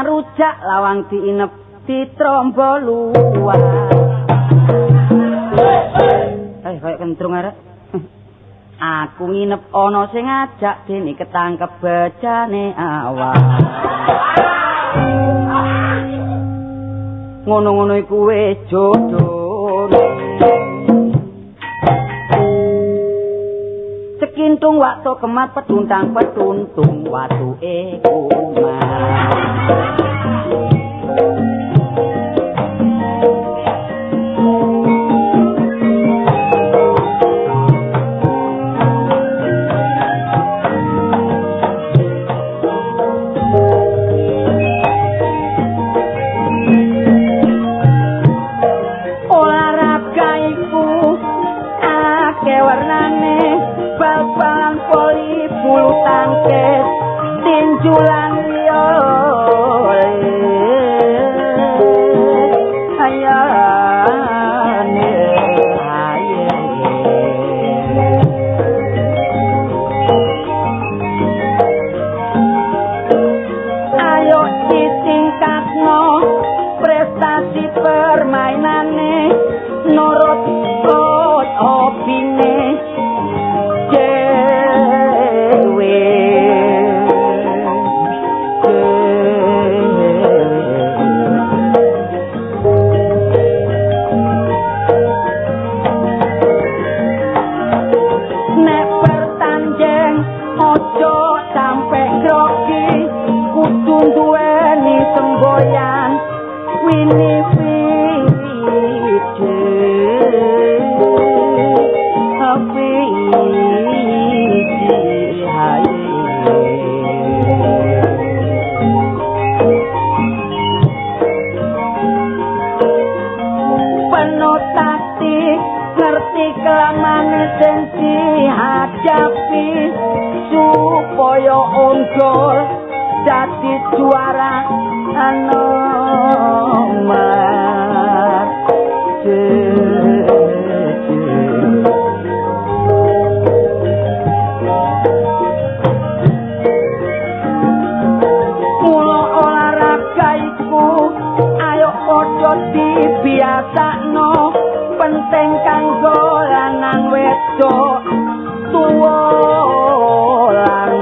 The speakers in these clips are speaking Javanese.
Mangan rujak lawang diinep ditrombo luar. Kayak kentrung arek. Aku nginep ana sing ngajak dene ketangkep bejane awak. Ngono-ngono iku wis jodoh. Cekintung waktu kemat petuntang-petuntung watuke kumat. Bal-balan poli bulu tangkis tinjulan yo ayane ayo ditingkatno prestasi permainane nurut opine supaya unggul dadi juara nomor mula olahraga iku ayo padha dibiasakno penting kanggo lanang wedok tuwa lan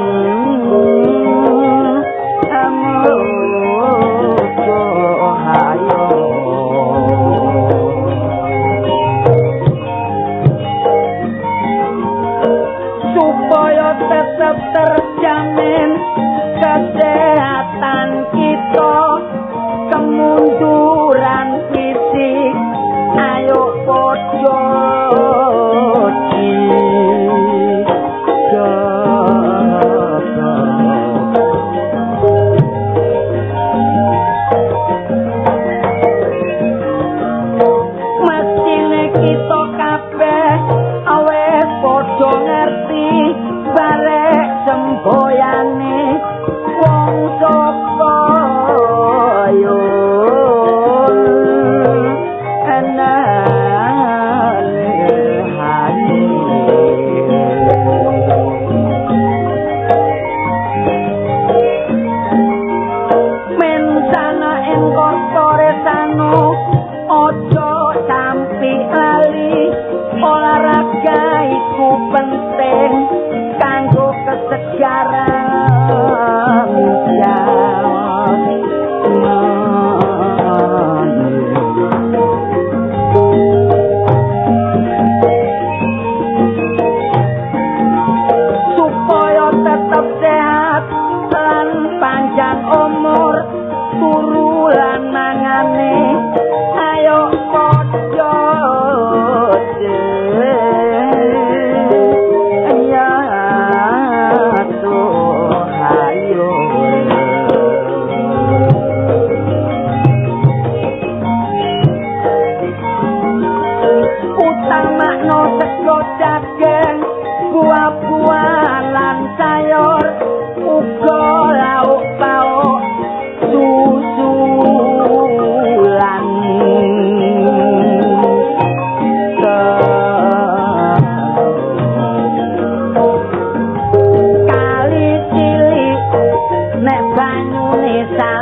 supaya tetap terjamin kesehatan kita kemunduran fisik ayo padha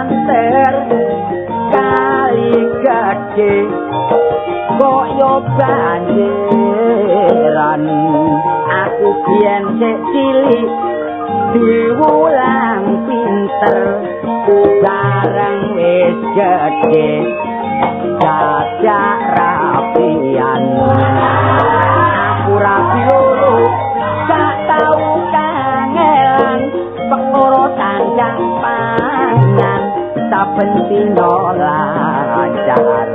banter kali gede koyo banjiran aku biyen sik cilik diwulang pinter bareng wis gede dadak rapian aku rapi loro gak tau kangelan perkara sanjang pangan saben dina lancar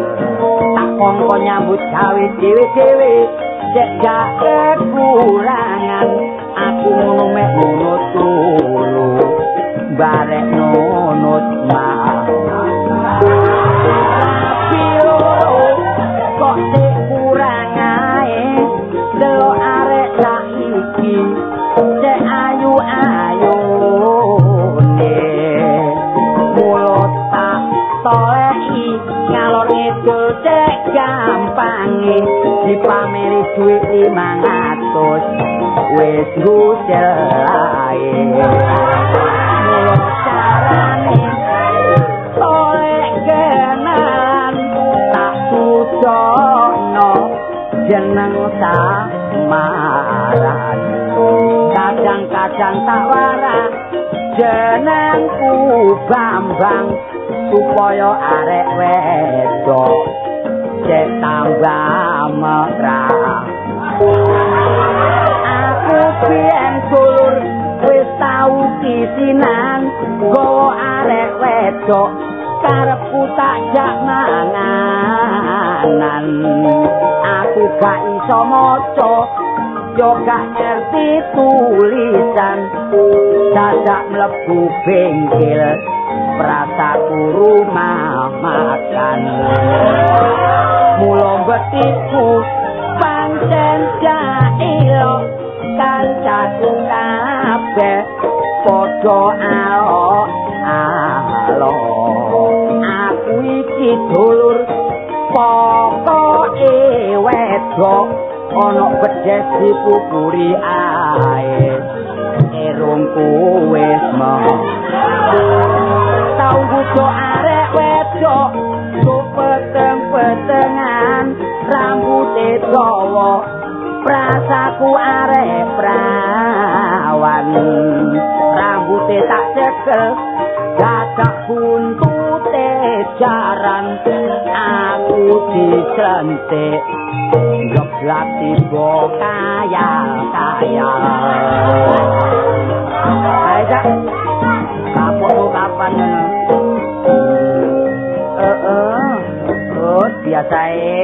tak kongko nyambut gawe dhewe-dhewe cek gak kekurangan aku ngono mek ngono turu barek nunut tapi kok sik kurang ae delok arek saiki cek ayu-ayune mulut tak toleki ngalor ngidul cek gampange dipameri duit 500 wis ngusel ae mulut carane tolek kenalan tak sudono jeneng samaran kadang-kadang tak waras jenengku Bambang supaya arek wedok cek tambah mesra aku biyen dulur wis tau kisinan gowo arek wedok karepku tak jak manganan aku gak iso maca yo gak ngerti tulisan dadak mlebu bengkel prasaku rumah makan mula betiku pancen jailo kancaku kabeh padha alo aku iki dulur pokoke wedok ana bedes dipupuri ae erungku wis tau butuh arek wedok peteng-petengan rambute dawa prasaku arek prawan rambute tak cekel dadak buntute jaran aku dicentik geblak tiba kayal-kayal aja kapok kapan biasae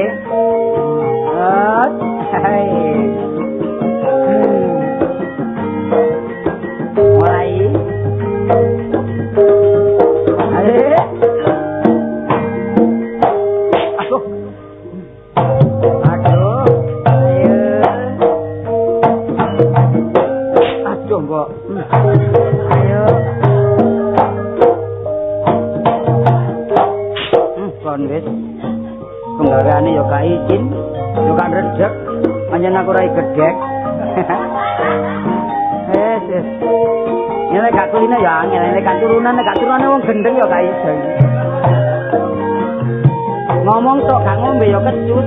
mulai aduh mbok ayo kon wis penggaweane yo gak izin yo gak redeg anjen aku ora gedhek wis nek gak kuline ya angel nek gak turunane wong gendeng yo gak iso ngomong tok gak ngombe yo kecut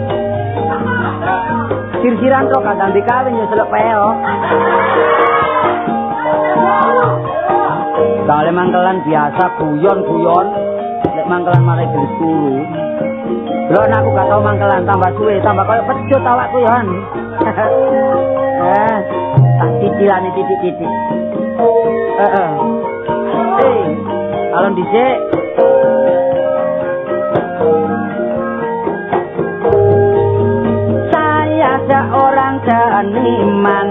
sir-siran tok gak dambi kawin yo selek peo kale mangkelan biasa guyon-guyon nek mangkelan marai gelis turu lho aku gak tau mangkelan tambah suwe tambah koyo pecut awakku yo tak cicilane titik-titik alon dhisik saya seorang seniman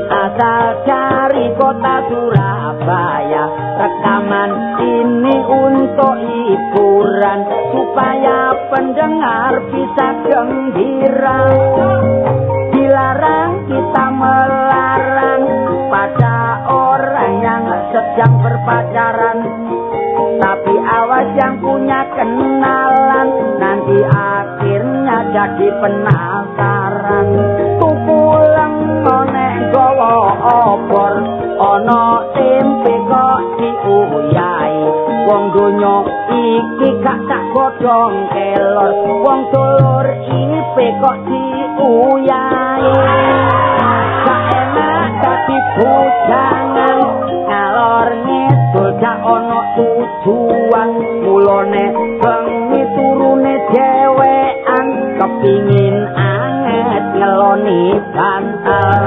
asal dari kota Surabaya rekaman ini untuk hiburan supaya pendengar bisa gembira dilarang kita melarang pada orang yang sedang berpacaran tapi awas yang punya kenalan nanti akhirnya jadi penasaran tukulang monek gowo obor ono tempe kok diuyai wong donya iki gak tak godhong kelor wong dulur ipe kok diuyahi gak enak dadi bujangan ngalor ngidul gak ono tujuan mulane bengi turune dhewean kepingin anget ngeloni bantal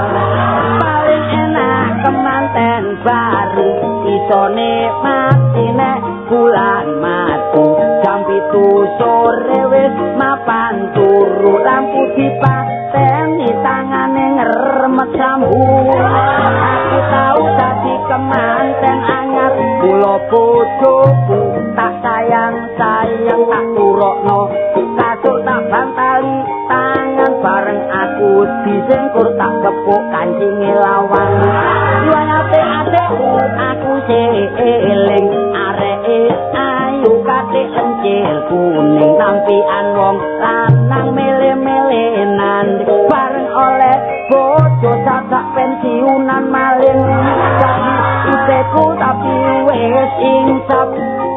paling enak kemanten baru isone mati nek bulan matu jam 7 sore wis mapan turu lampu dipateni tangane ngremet sambu aku tau dadi kemanten anyar kula bojoku tak sayang tak turokno kasur tak bantali tangan bareng aku disengkur tak kepuk kancinge lawan luwih ate-ateku aku seeling areke ayu kate encil kuning nampian wong lanang mele-melenan bareng oleh bojo sak pensiunan maling iseku tapi wis insap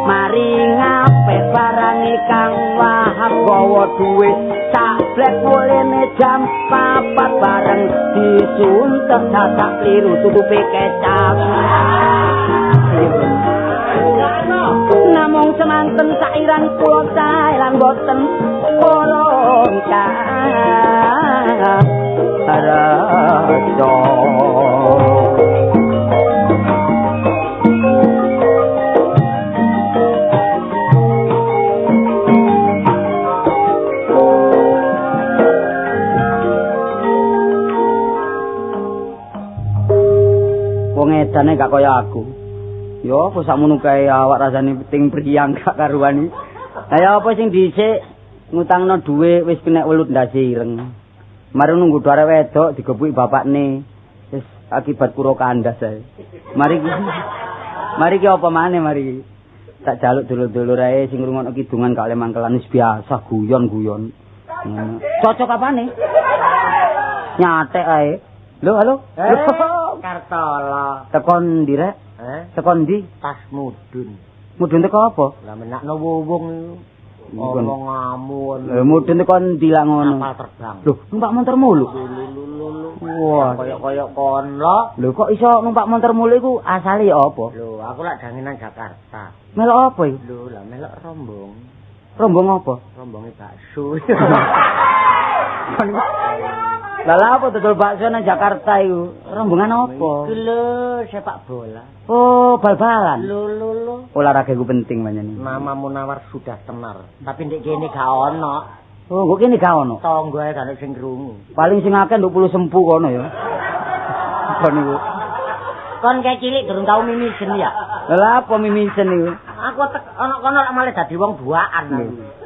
mari ngapet barange kang wahab gawa duwe sablek mulene jam 4 bareng disuntek sak kliru tutupe kecap namung semanten sairan kula cae lan boten polongka rajo wong edane gak kaya aku. Yo apa sakmono kae awak rasane ting priyang gak karuan iki. Lah ya apa sing dhisik ngutangno dhuwit wis kena welut ndase ireng. Mari nunggu arek wedok digepuki bapakne. Wis akibat kuro kandas ae. Mari ki apa maneh mari. Tak jaluk dulur-dulur ae sing ngrungokno kidungan kalih mangkelan wis biasa guyon-guyon. Cocok apane? Nyatek ae. Lho halo. Kartala. Tekon ndi rek? Tekon ndi? Tas mudun. Mudun teko apa? Lah menakno wong niku. Omong ngamun. Mudun teko ndi lak ngono? Kapal terbang. Lho, numpak montor mulu. Wah, kaya kon lho. Lho kok iso numpak montor mulu iku asale ya apa? Lho, aku lak dangenan Jakarta. Melok apa iki? Lho, lah melok rombong. Rombong apa? Rombonge bakso. Lah apa dodol bakso nang Jakarta iku? Rombongan apa? Iki lho, sepak bola. Oh, bal-balan. Lho. Olahraga iku penting panjenengan. Nama Munawar sudah tenar, tapi ndek kene gak ono. Oh, kok kene gak ono? Tangga ae gak sing krungu. Paling sing akeh nduk puluh sempu kono ya. Kon niku. Kon kayak cilik durung tau mimisen ya. Lah apa mimisen niku? Aku ono kono lak malah dadi wong duaan.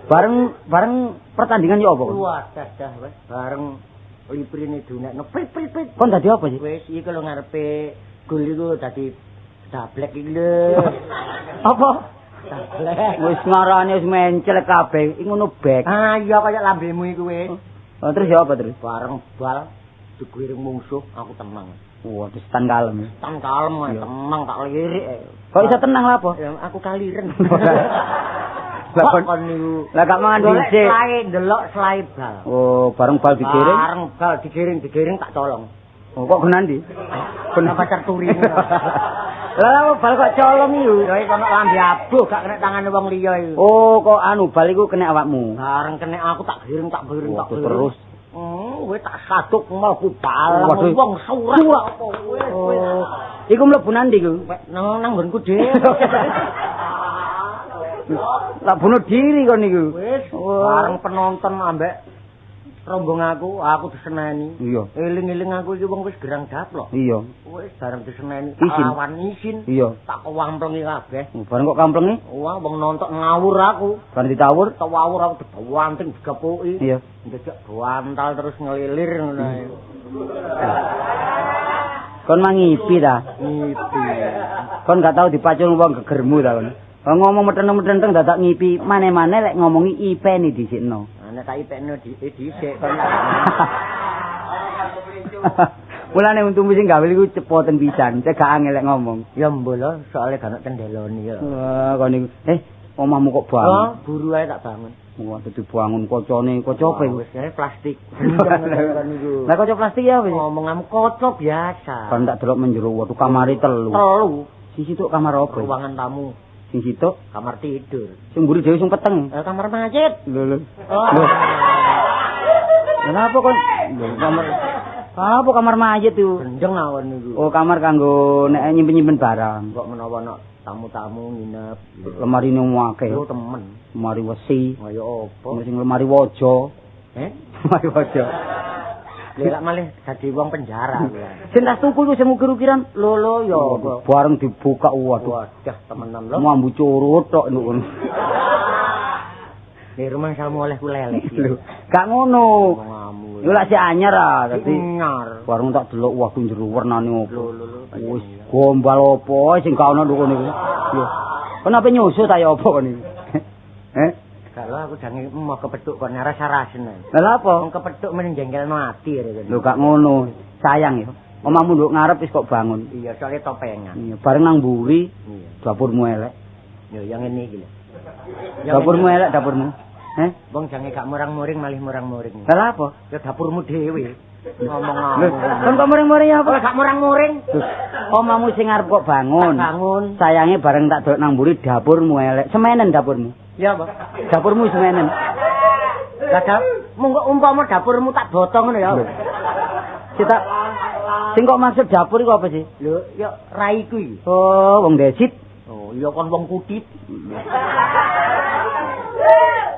Bareng pertandingan yo apa? Wah, dah wis bareng liprine dunekno prit. Kon dadi apa sih? Wis iki lho ngarepe gol iku dadi dablek iki lho. Apa? Dablek. Wis ngarane wis mencel kabeh, iki ngono bek. Ah iya kaya lambemu iku wis. Oh, terus ya apa terus? Bareng bal digiring musuh aku tenang. Wah, wis tan kalem. Tan kalem, tenang tak lirik. Kok iso tenang lha apa? Ya aku kaliren. Lah kon niku. Lah gak mangan dhisik. Slae ndelok slae bal. Oh, bareng bal digiring. Bareng bal digiring tak colong. Oh, kok genandi? Kena pacar turi. Lah bal kok colong iku? Ya iki ana lambe abuh gak kena tangane wong liya iku. Oh, kok anu bal iku kena awakmu. Bareng kena aku tak giring. Terus. Wis tak saduk mlebu palang wong surak apa wis. Iku mlebu nandi iku? Nang nggonku dhewe. Tak bunuh diri kon niku. Wis bareng penonton ambek rombong aku diseneni. Iya. Eling-eling aku iki wong wis gerang daplok. Iya. Wis bareng diseneni Isin. isin. Iya. Tak kewamplengi kabeh. Bareng kok kamplengi? Wah, wong nonton ngawur aku. Bareng ditawur? Tawur aku diwanting digepuki. Iya. Njejak bantal terus ngelilir ngono ae. Kon mangipi ta? Ngipi. Kon gak tau dipacul wong gegermu ta kon. Ngomong meteng-meteng dadak ngipi, maneh-maneh lek ngomongi ipeni dhisikno. Nek tak ipekno dhisik kon. Mulane untung sing gawe iku cepoten pisan, cek gak angel lek ngomong. Ya mbolo, soalnya gak ono tendeloni ya. Wah, kon niku. Omahmu kok bangun? Oh, buru ae tak bangun. Wah, dadi bangun kocone, kaca apa iki? Wis ae plastik. Lah kaca plastik ya wis. Ngomong kaca biasa. Kan tak delok menjero waduh kamare telu. Sing situk kamar apa? Ruangan tamu. Sing situk Kamar tidur. sing mburi dhewe sing peteng. Kamar masjid. Lho. Oh. Kenapa kon kamar apa kamar mayit itu? Gendeng awan niku. Oh, kamar kanggo nek nyimpen-nyimpen barang. Kok menawa nek tamu-tamu nginep. Lemari ne akeh. Yo temen. Lemari wesi. Kaya apa? Sing lemari waja. Lemari waja. Lek malih dadi wong penjara. Sing tas tuku iku sing ukir-ukiran. Lho ya bareng dibuka waduh. Wadah temenan lho. Mambu curut tok niku. Di rumah salmu oleh kulele. Lho, gak ngono. Ngamu. Yo lak sik anyar ah, dadi anyar. bareng tak delok wah ku njero wernane opo. Lho. Wis gombal opo sing gak ono niku niku. Yo. Kenapa nyusut ta ya opo kon iki? Kalau aku jange mau kepethuk kok rasa-rasen. Lah apa? Wong kepethuk men jengkelno ati rek. Lho gak ngono. Sayang ya. Omahmu nduk ngarep wis kok bangun. Iya, soalnya topengan. Iya, bareng nang mburi. Iya. Dapurmu elek. Yo yang ngene iki lho. Dapurmu elek dapurmu. Wong jange gak murang-muring malih murang-muring. Lah apa? Ya dapurmu dhewe. Ngomong Kon kok muring-muring apa? Gak murang-muring. Omahmu sing arep kok bangun. Bangun. Sayange bareng tak delok nang mburi dapurmu elek. Semenen dapurmu. Iya, Pak. Dapurmu semenen. Kadang monggo umpama dapurmu tak botong ngono ya. Kita sing kok maksud dapur iku apa sih? Lho, ya raiku iki. Oh, wong desit. Oh, iya kon wong kudit.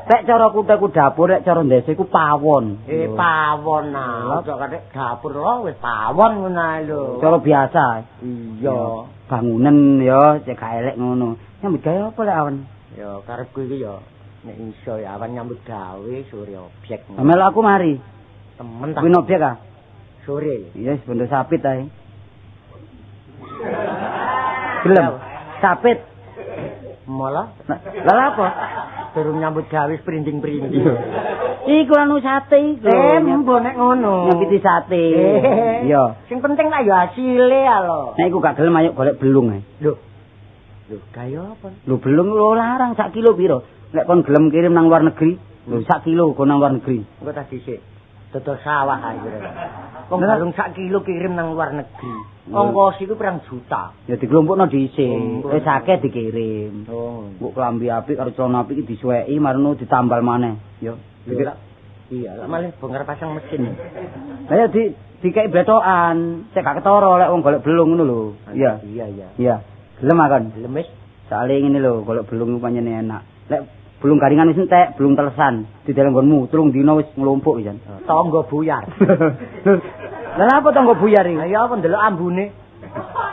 Nek cara kuteku dapur, nek cara ndese iku pawon. Pawon nah. Ojo kadek dapur lho wis pawon ngono ae lho. Cara biasa. Iya. Bangunan ya cek gak elek ngono. Nyambut gawe apa lek awan? Ya karepku iki ya nek iso ya awan nyambut gawe sore objek. Amel aku mari. Temen tak. Kuwi objek ah. Sore. Iya, sebentar sapit ae. Gelem. Sapit. Malah Lah apa? durung nyambut gawe sprinting-printing. Iku anu sate iku. Mbok nek ngono. Nyambiti sate. Iya. Sing penting lah ya hasile ya lho. Nek iku gak gelem ayo golek belung ae. Lho. Lho, kaya apa? Lho belung lo larang sak kilo piro? Nek kon gelem kirim nang luar negeri, lho sak kilo kon nang luar negeri. Engko tak dhisik. Dodol sawah ae kira. Wong balung sak kilo kirim nang luar negeri. Ongkos iku pirang juta. Ya dikelompokno dhisik. Wis akeh dikirim. Oh. Mbok klambi apik karo celana apik iki disuweki marno ditambal maneh. Ya. Iya, lah malah bongkar pasang mesin. Lah ya dikeki betokan, cek gak ketara lek wong golek belung ngono lho. Iya. Iya. Iya. Gelem akon. Gelem wis. Soale ngene lho, golek belung iku pancen enak. Lek belung garingan wis entek, belung telesan, dideleng nggonmu, 3 dina wis nglumpuk pisan. Tangga buyar. Lah apa tangga buyar iki? Ya apa ndelok ambune.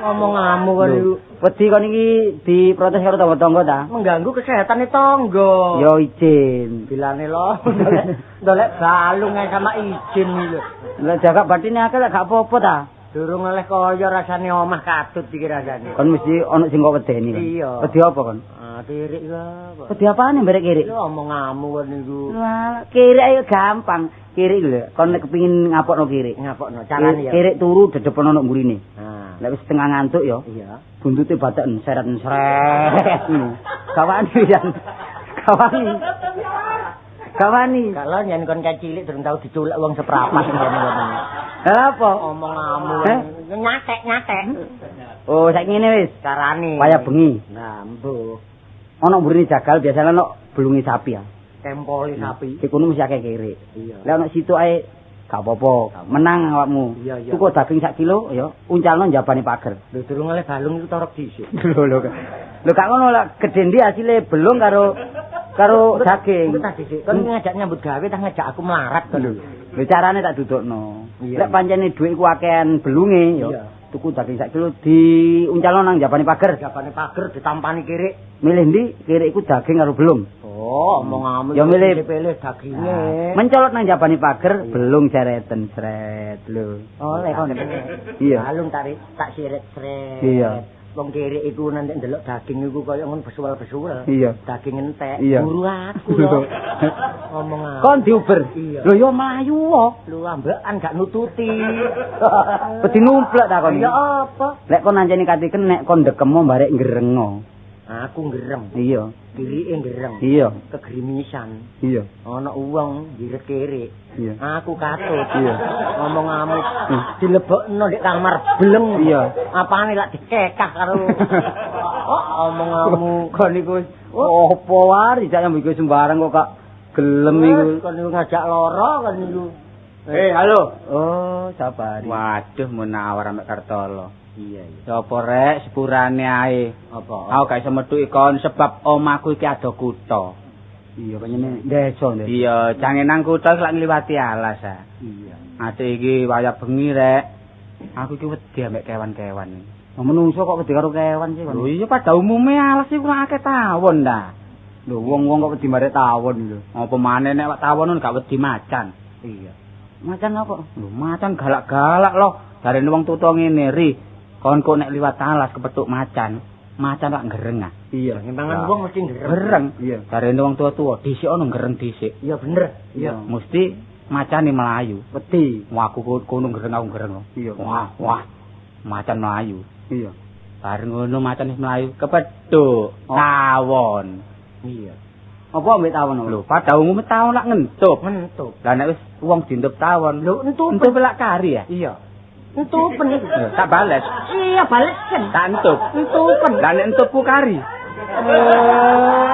Ngomong-ngamu kon iku. Wedi kon iki diprotes karo tangga-tangga ta? Mengganggu kesehatane tangga. Yo izin. Bilane lho. Ndolek balung ae sama izin iki lho. Lah jaga batine akeh lek gak apa-apa ta? Durung oleh kaya rasane omah katut iki rasane. Kon mesti ana sing kok wedeni kan. Iya. Wedi apa kon? Kirik apa? Wedi apane barek kirik? Lho omong-ngamu kon niku. Lah, kirik ayo gampang. Kirik lho, kon nek kepengin ngapokno kirik. Ngapokno carane ya. Kirik turu dedepen ana mburine. Nah, Lek wis setengah ngantuk ya. iya. Buntute batheken seret-seret. Kawani pisan. Kawani. Kalau nyen kon cilik durung tau diculek wong seprapat ngene ngono. Lah apa? Omong-ngamu. Nyatek. Oh, saiki ngene wis. Carane. Waya bengi. Nah, mbuh. Ana mburine jagal biasane ana belungi sapi ya. Tempoli sapi. Di kono mesti akeh kirik. Iya. Lah ana situ ae gak apa-apa. Menang awakmu. Iya. Tuku daging sak kilo ya, uncalno njabane pager. Lho durung oleh balung iku torok dhisik. Lho gak ngono lah gedhe ndi asile belung karo daging. Tak dhisik. Kon ngajak nyambut gawe tak ngajak aku melarat kon. Lho carane tak dudukno. Iya. Lek pancene dhuwit ku akehan belunge ya. Iya. Tuku daging sak kilo diuncalno nang njabane pager. Jabane pager ditampani kirik. Milih ndi kirik iku daging karo belung. Oh, omong-ngamu. Ya milih pilih daginge. Mencolot nang njabane pager belung cereten sret lho. Oleh kon. Iya. Balung tarik tak siret-sret. Iya. Wong kirik iku nanti ndelok daging iku kaya ngono besual-besual. Iya. Daging entek. Iya. Buru aku lho. Omong Kon diuber. Iya. Lho yo mlayu kok. Lu ambekan gak nututi. Wedi numplek ta kon. Ya apa? Lek kon nanceni kati kenek kon ndekemo barek ngrengo. Aku ngerem. Iya. Kirike ngerem. Iya. Kegrimisan. Iya. Ana wong ngirit-kirik. Iya. Aku katut. Iya. Ngomong ngamuk. Dilebokno nek kamar bleng. Iya. Apane lak dikekak karo. Ngomong ngamuk. Kok niku apa wae sak nyambut sembarang kok Kak gelem iku. Kon niku ngajak lara kan niku. Halo. Oh, sabari. Waduh menawar ambek Kartolo. Iya. Sopo rek sepurane ae. Apa? Aku gak iso metu ikon sebab omahku iki ada kutha. Iya, pancene desa ndek. Iya, jange nang kutha lak ngliwati alas ah. Iya. Ate iki wayah bengi rek. Aku iki wedi ambek kewan-kewan. Lah menungso kok wedi karo kewan sih, Kon. Lho iya pada umume alas iki kurang akeh tawon ta. Lho wong-wong kok wedi marek tawon lho. Apa maneh nek tawon gak wedi macan. Iya. Macan apa? Lho macan galak-galak loh. Jarene wong tuwa ngene ri. Kon kok nek liwat alas kepethuk macan lak gereng ah. Iya, Ngembangan wong mesti ngerem. Gereng. Iya. Jarene wong tuwa-tuwa dhisik ana gereng dhisik. Iya bener. Iya. Mesti macane melayu. Wedi. Wah aku kono gereng aku gereng. Iya. Wah. Macan melayu. Iya. Bareng ngono macan wis melayu kepethuk tawon. Iya. Apa ambek tawon Lho, pada umume tawon lak ngentup. Mentup. Lah nek wis wong dintup tawon, Lho entup. entup lak kari ya. Iya. Entupen iki. Lho, tak bales. Iya balesen. Tak entup. Entupen. Lah nek entupku kari.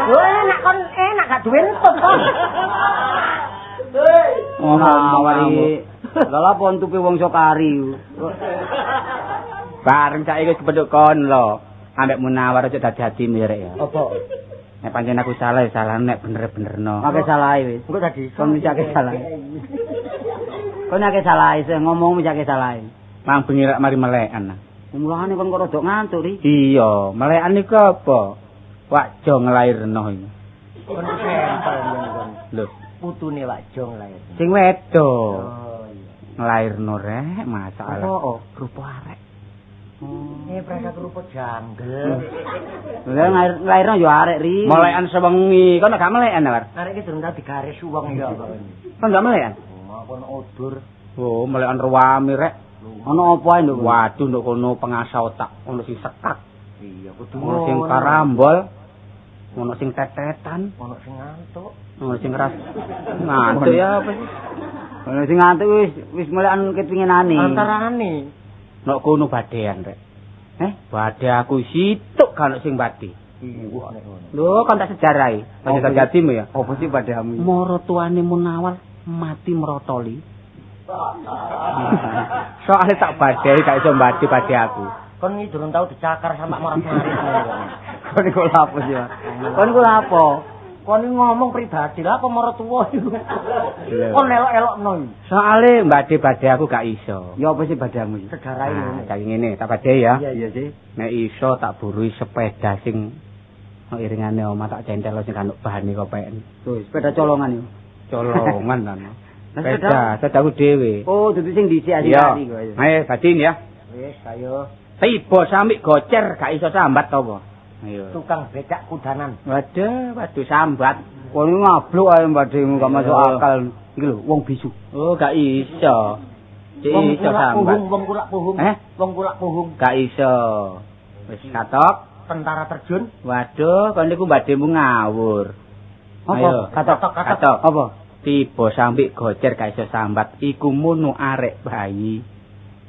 Lho enak kon enak gak duwe entup kon. Oh, mawari. Lah apa entupe wong Sokari. Bareng saiki wis kepethuk kon lho. Ambek Munawar aja dadi mirek ya. Apa? Nek pancen aku salah ya salah nek bener-benerno. Akeh salahe wis. Engko tadi Kon misake salahe. Kon akeh salahe, ngomong misake salahe. Mang bengi rak mari melekan. Mulane kon kok rada ngantuk ri. Iya, melekan niku apa? Wakjo nglairno iki. kon sampel kon. Lho, Putune Wakjo lair. sing wedo. Oh iya. Nglairno rek masalah. Oh, Rupa arek. Prasa kerupuk janggel. Lah nglairno yo arek ri. Melekan sewengi, kon gak melekan, War? Arek iki durung tau digaris wong ya apa. Kon gak melekan? Maupun odur. Oh, melekan ruwami rek. Ono apa ae nduk? Waduh nduk kono pengasah otak, ono sing sekak, Iya kudu ono sing karambol, ono sing tetetan, ono sing ngantuk. ono sing keras. Ngantuk ya apa sih? Ono sing ngantuk wis melekan kepinginane. Antarane. Nek kono badean rek. Bade aku situk kan sing badi. Iya nek ngono. Lho, kan tak sejarahi. Kan terjadimu ya. Apa sih padamu? Moro tuane Munawar mati merotoli. Soale tak badai gak iso mbadi bade aku. Kon iki durung tau dicakar sama marah-marah. Kon iku lha apa sih? Kon iku lha apa? Kon ngomong pribadi lah apa marah tuwa iku. Kon elok-elokno iki. Soale mbadi bade aku gak iso. Ya apa sih padamu iki? Sedarai Nah, ngene. kayak ngene, tak badhe ya. Iya sih. Nek iso tak burui sepeda sing iringane omah tak centel sing kanuk bahane kopeken. Tuh, sepeda colongan yo. Colongan kan. Lah, Sedaku dhewe. Oh, dudu sing dhisik Iya. asli kok. Ayo badin ya. Wis ayo Tiba sampe gocer gak iso sambat apa. Ayo. tukang becak kudanan. Waduh sambat. Kon ngabluk ae mbademu gak masuk Iya. akal. Iki lho, wong bisu. Oh, gak iso. Wong Iso kulak sambat. puhung, wong kulak puhung. Wong kulak puhung. Gak iso. Wis katok. Tentara terjun. Waduh, kon niku mbademu ngawur. Apa? Ayo. Katok. Apa? Tiba sampe gocer gak iso sambat. Iku mono arek bayi.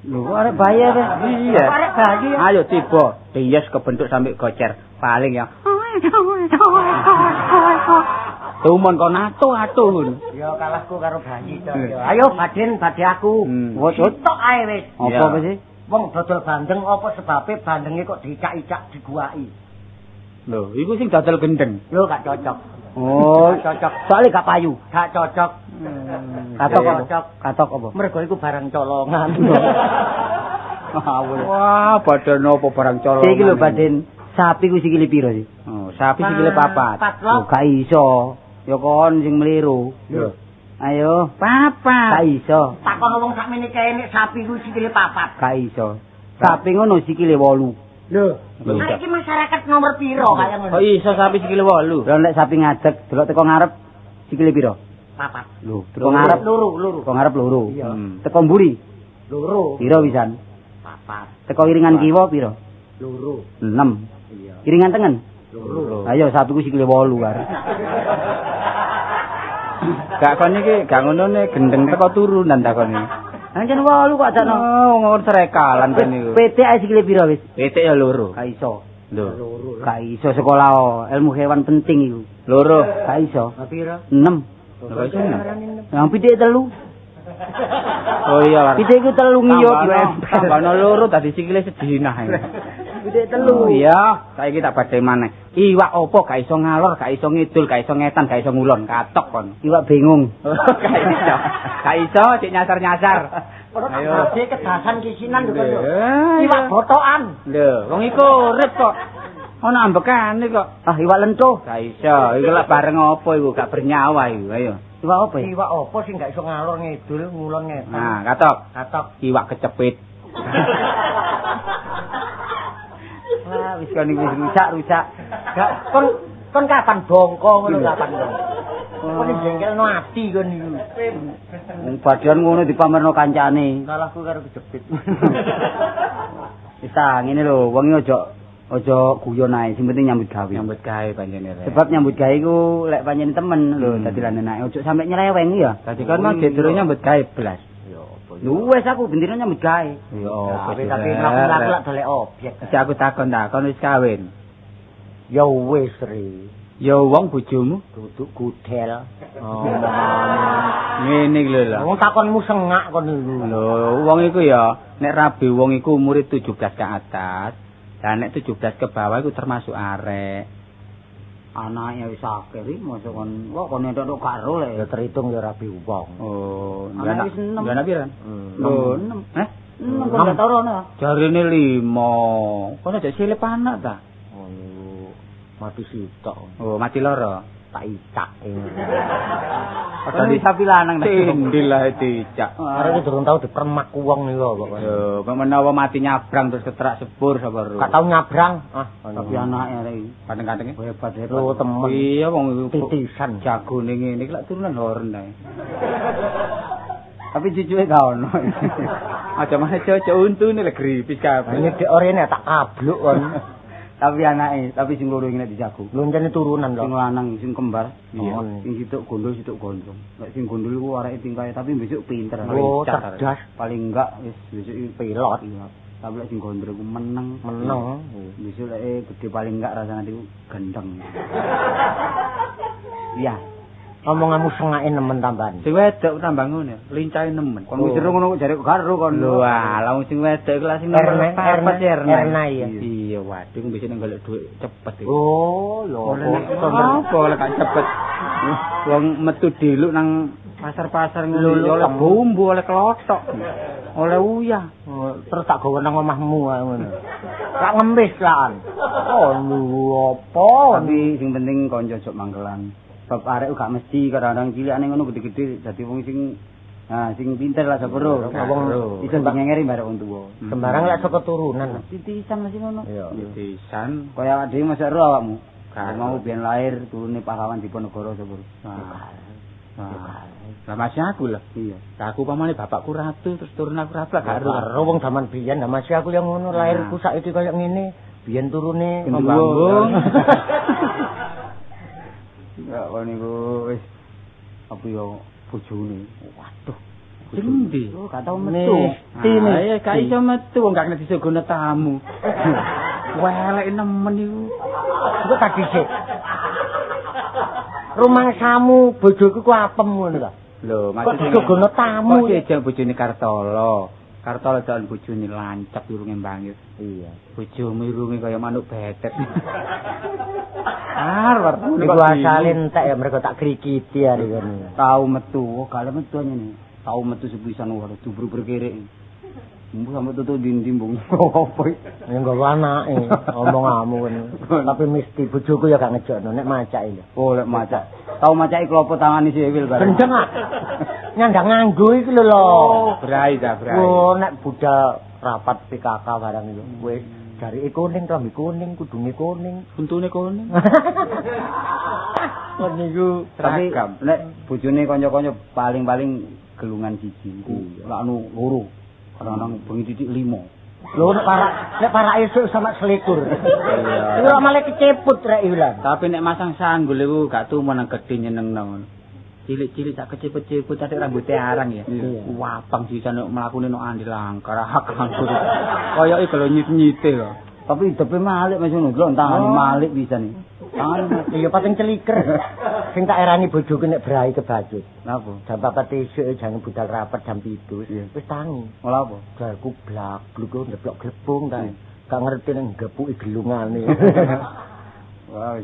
Lho, arek bayi apa? Iya. Arek bayi. Ayo tiba. Dias kebentuk sampe gocer. Paling ya. Tumon kon atuh ngono. Ya kalahku karo bayi to. Ayo badin badhe aku. Wes Tok ae wis. apa sih? Wong dodol bandeng apa sebabe bandenge kok dicak-icak diguwaki. Lho, iku sing dodol gendeng. Lho gak cocok. Oh, Cocok. soalnya gak payu. Gak cocok. Katok Gak apa? cocok. Katok apa? Mergo iku barang colongan. Ngawur. Wah, badan apa barang colong. Iki lho Baden, sapi ku sikile piro sih? Oh, sapi sikile papat. Patlok. Gak iso. Ya kon sing meliru. Lho, Ayo, papat. gak iso. Takon wong sakmene kae nek sapi ku sikile papat. Gak iso. Sapi ngono sikile 8. Lho, Lho, iki masyarakat nomor piro kaya ngono? Oh iso sapi sikile 8. Lah nek sapi ngadeg delok teko ngarep sikile piro? Papat. Lho, teko ngarep Loro. teko ngarep loro. Iya. Teko mburi Loro. piro pisan? Papat. Teko iringan kiwa piro? Loro. 6. Iya. Iringan tengen Loro. Ayo satu ku sikile 8 are. Gak kon iki gak ngono ne gendeng teko turunan takoni. Anjen 8 kok ajakno. Oh, ngono serekalan kene iku. PT ae sikile piro wis? Pitik ya loro. Gak iso. Lho. Gak iso sekolah ilmu hewan penting iku. Loro. Gak iso. Piro? 6. Lho iso. Yang pitik 3. Oh iya, War. Pitik iku 3 ngiyut. Tambahno loro dadi sikile sedinah. Pitik 3. Oh iya, saiki tak badhe maneh. Iwak opo gak iso ngalor, gak iso ngidul, gak iso ngetan, gak iso ngulon, katok kon. Iwak bingung. Gak iso. Gak iso cek nyasar-nyasar. Ayo. Kedasan kisinan lho. Iwak Iwak botokan. lho, wong iku urip kok. Ono ambekane kok. Ah, iwak lentuh. Gak iso. Iku lak bareng apa iku gak bernyawa iku. Ayo. Iwak apa ya? Iwak apa sing gak iso ngalor ngidul, ngulon ngetan. Nah, katok. Katok. Iwak kecepit. Wah, wis kon iki rusak. Gak kon kapan bongko ngono kapan kon. Kon jengkelno ati kon niku. Wong badan ngono dipamerno kancane. Salahku karo kejepit. Wis ta, ngene lho, wong aja guyon ae, sing penting nyambut gawe. Nyambut gawe panjenengan. Sebab nyambut gawe iku lek panjenengan temen lho, dadi lan enake ojo sampe nyeleweng ya. Dadi kan mau jedure nyambut gawe blas. Lho wis aku bendino nyambut gawe. Ya Tapi mlaku-mlaku lak dolek objek. Iki aku takon ta, kon wis kawin. Ya wis, Ri. Ya wong bojomu Duduk gudel. Oh, ngene iki lho lho. wong takonmu sengak kon niku. Lho, wong iku ya nek rabi wong iku umure 17 ke atas. Lah nek 17 ke bawah iku termasuk arek. Anake wis akeh iki mosok kon kok kon entuk karo lek. Ya terhitung ya rabi wong. Oh, Anak wis 6. Anak pira? Lho, 6. 6 kok gak tau ana. Jarine 5. Kon aja silip anak ta? Oh, niku mati sitok. Oh, mati loro. Tak icak. Tadi sapi lanang nek lah dicak. Arek iki durung tau dipermak wong niku pokoke. Yo, menawa mati nyabrang terus ketrak sepur sapa ro. Gak tau nyabrang. Tapi anake arek iki Kadang-kadang hebat Lho temen. iya wong iku Titisan. jagone ngene iki lak turunan horen ae. Tapi cucuke gak ono. Aja mah cocok untune lek gripis kabeh. Nyedek orene tak kabluk kon. Tapi anake, tapi sing loro iki nek dijago. Loncene turunan lho. Sing lanang sing kembar, Iya. sing situk gondol situk gondrong. Lek sing gondol iku areke tingkae tapi besok pinter. Oh, cerdas. Paling enggak wis besok iki Pilot. Iya. Tapi lek sing gondrong iku meneng. Meneng. Besok lek gede paling enggak rasane iku gendeng. Iya. Omonganmu sengake nemen tambahan. Sing wedok tambah ngono, lincahe nemen. Kon wis jero ngono jare karo kon. Lho, alah wong sing wedok iku lah sing nomor 4 Erna iya. Iya, waduh bisa golek dhuwit cepet iki. Oh, lho. Apa lek gak cepet. Wong metu diluk nang pasar-pasar ngono oleh bumbu, oleh klothok, oleh uyah. Terus tak gawe nang omahmu ae ngono. Tak ngemis lan. Oh, lu apa? Tapi sing penting kanca ojo mangkelan. Sebab arek gak mesti kadang-kadang cilikane ngono gede-gede dadi wong sing sing pinter lah sepuro. Wong iso ngengeri barek wong tuwa. Sembarang lek saka turunan. Titisan masih ngono. Iya. Titisan Kaya awak dhewe masa ro awakmu. Kan mau biyen lahir turune pahlawan Diponegoro sepuro. Lah masih aku lah. Iya. Lah aku pamane bapakku ratu terus turun aku ratu gak Karo wong zaman biyen nah masih aku yang ngono lahirku saiki kaya ngene. Biyen turune Pembanggung. Ya kon niku wis apa yo bojone. Waduh. Sing ndi? Oh, gak tau metu. Ya gak iso metu wong gak kena disuguhne tamu. Welek nemen iku. Iku tak dhisik. Rumangsamu bojoku ku apem ngono ta. Lho, Kok disuguhne tamu. Kok jeng bojone Kartolo. Kartolo jalan bojone lancap irunge mbangir. Iya. Bojomu irunge kaya manuk betet. Iku asale entek ya mereka tak krikiti hari kono. Tau metu, gak ale metu nyene. Tau metu sepisan wae dubur berkerek. Mbu sampe tutu dindimbung. Apa iki? Ya nggawa anake omonganmu ngono. Tapi mesti bojoku ya gak ngejokno nek macake lho. Oh, lek macak. Tau macake klopo tangane siwil bareng. Gendeng ah. Nyandang nganggo iki lho lho. Brai ta, brai. Oh, nek budal rapat PKK barang iku wis jarike kuning, rambi kuning, kudunge kuning, Untune kuning. kon niku Tapi Seragam. nek bojone kanca-kanca paling-paling gelungan siji. Iku lak anu loro. Kadang-kadang bengi titik 5. Lho nek para esuk sama selikur. Iya. Ora malah keceput rek ilang. Tapi nek masang sanggul iku gak tumen nang gedhe nyenengno ngono. Cilik-cilik sak kecepet-cepet tadi rambutnya arang ya. Wapang bisa nek mlakune nok andi langkar angkur. Koyoke kalau nyit-nyite kok. Tapi hidupe Malik Mas ngono, lho tangane Malik bisa nih. Tangan ya pating celiker. Sing tak erani bojoku nek brahi kebacut. Napa? Jam 4 esuk jangan budal rapat jam 7. Wis tangi. Ola apa? Galku blak-bluk ndeblok glepung ta. Gak ngerti nek gepuki gelungane. Wah,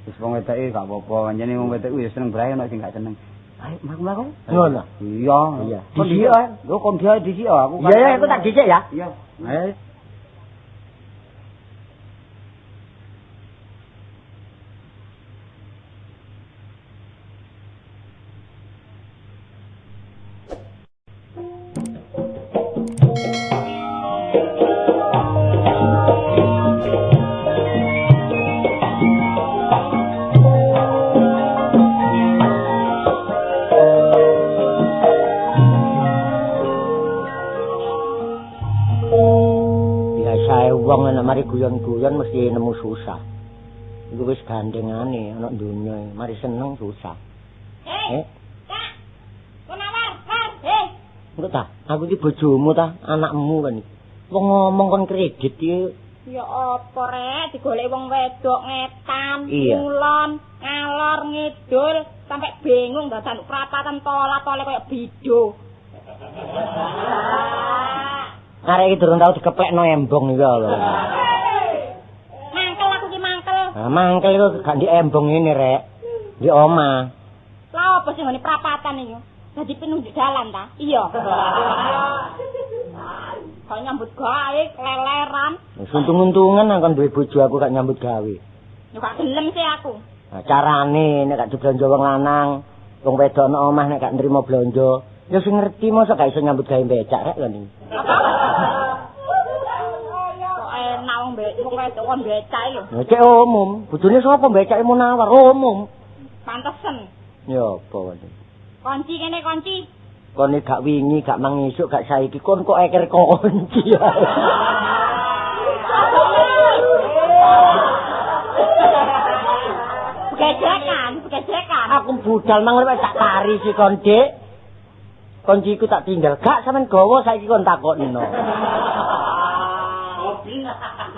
wis wong wedake gak apa-apa. Anjene wong wedake wis seneng brahi nek sing gak seneng. Ayo mlaku-mlaku. Ngono. Iya. Dhisik Lho kon dia dhisik aku. Iya, aku tak dhisik ya. Iya. Ayo. Mari guyon-guyon mesti nemu susah. Iku wis gandengane ana donya, mari seneng susah. Kak. Kenawar, War. Engko ta, aku iki bojomu ta, anakmu kan iki. Wong ngomong kon kredit iki. Ya apa rek, digolek wong wedok ngetan, Iya. ngulon, ngalor ngidul, sampai bingung dadan prapatan tola-tole koyo bido. Arek iki durung tau dikeplekno embong iki lho. Mangkel aku ki mangkel. Nah, mangkel iku gak di embong ini, Rek. Di omah. Lah apa sing ngene prapatan iki? Dadi penunjuk jalan ta? Iya. Kok nyambut gawe leleran. Untung-untungan angkon duwe bojo aku gak nyambut gawe. Yo gak gelem sih aku. Nah, carane nek gak diblonjo wong lanang, wong wedok nang omah nek gak nrimo blonjo, ya sing ngerti mosok gak iso nyambut gawe becak rek lho iki. Kok enak wong wedok kon becak lho. Ya cek umum, bojone sapa becake Munawar umum. Pantesen. Ya apa wae. Kunci kene kunci. Kon gak wingi, gak mangisuk, gak saiki kon kok eker kunci. Begejekan. Aku budal mang wis tak tari si kon, Dik. Kunciku tak tinggal. Gak sampean gawa saiki kon takokno.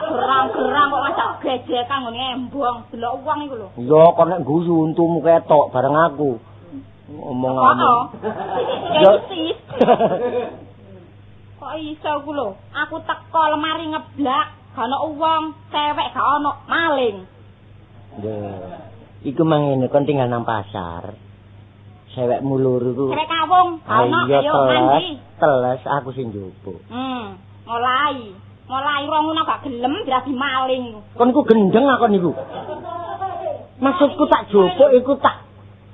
Gerang-gerang kok ngajak gejekan ngene embong, delok wong iku lho. Iya, kok nek guyu untumu ketok bareng aku. Omong-omong. Yo sis. Kok iso ku lho? Aku teko lemari ngeblak, gak ono wong, cewek gak ono, maling. Iku mang ngene kon tinggal nang pasar. Cewekmu loro iku. Cewek kawung, gak ono ayo mandi. Teles aku sing njupuk. Mulai ronguna gak gelem dadi maling. Kon iku gendeng akon niku. Maksudku tak jupuk iku tak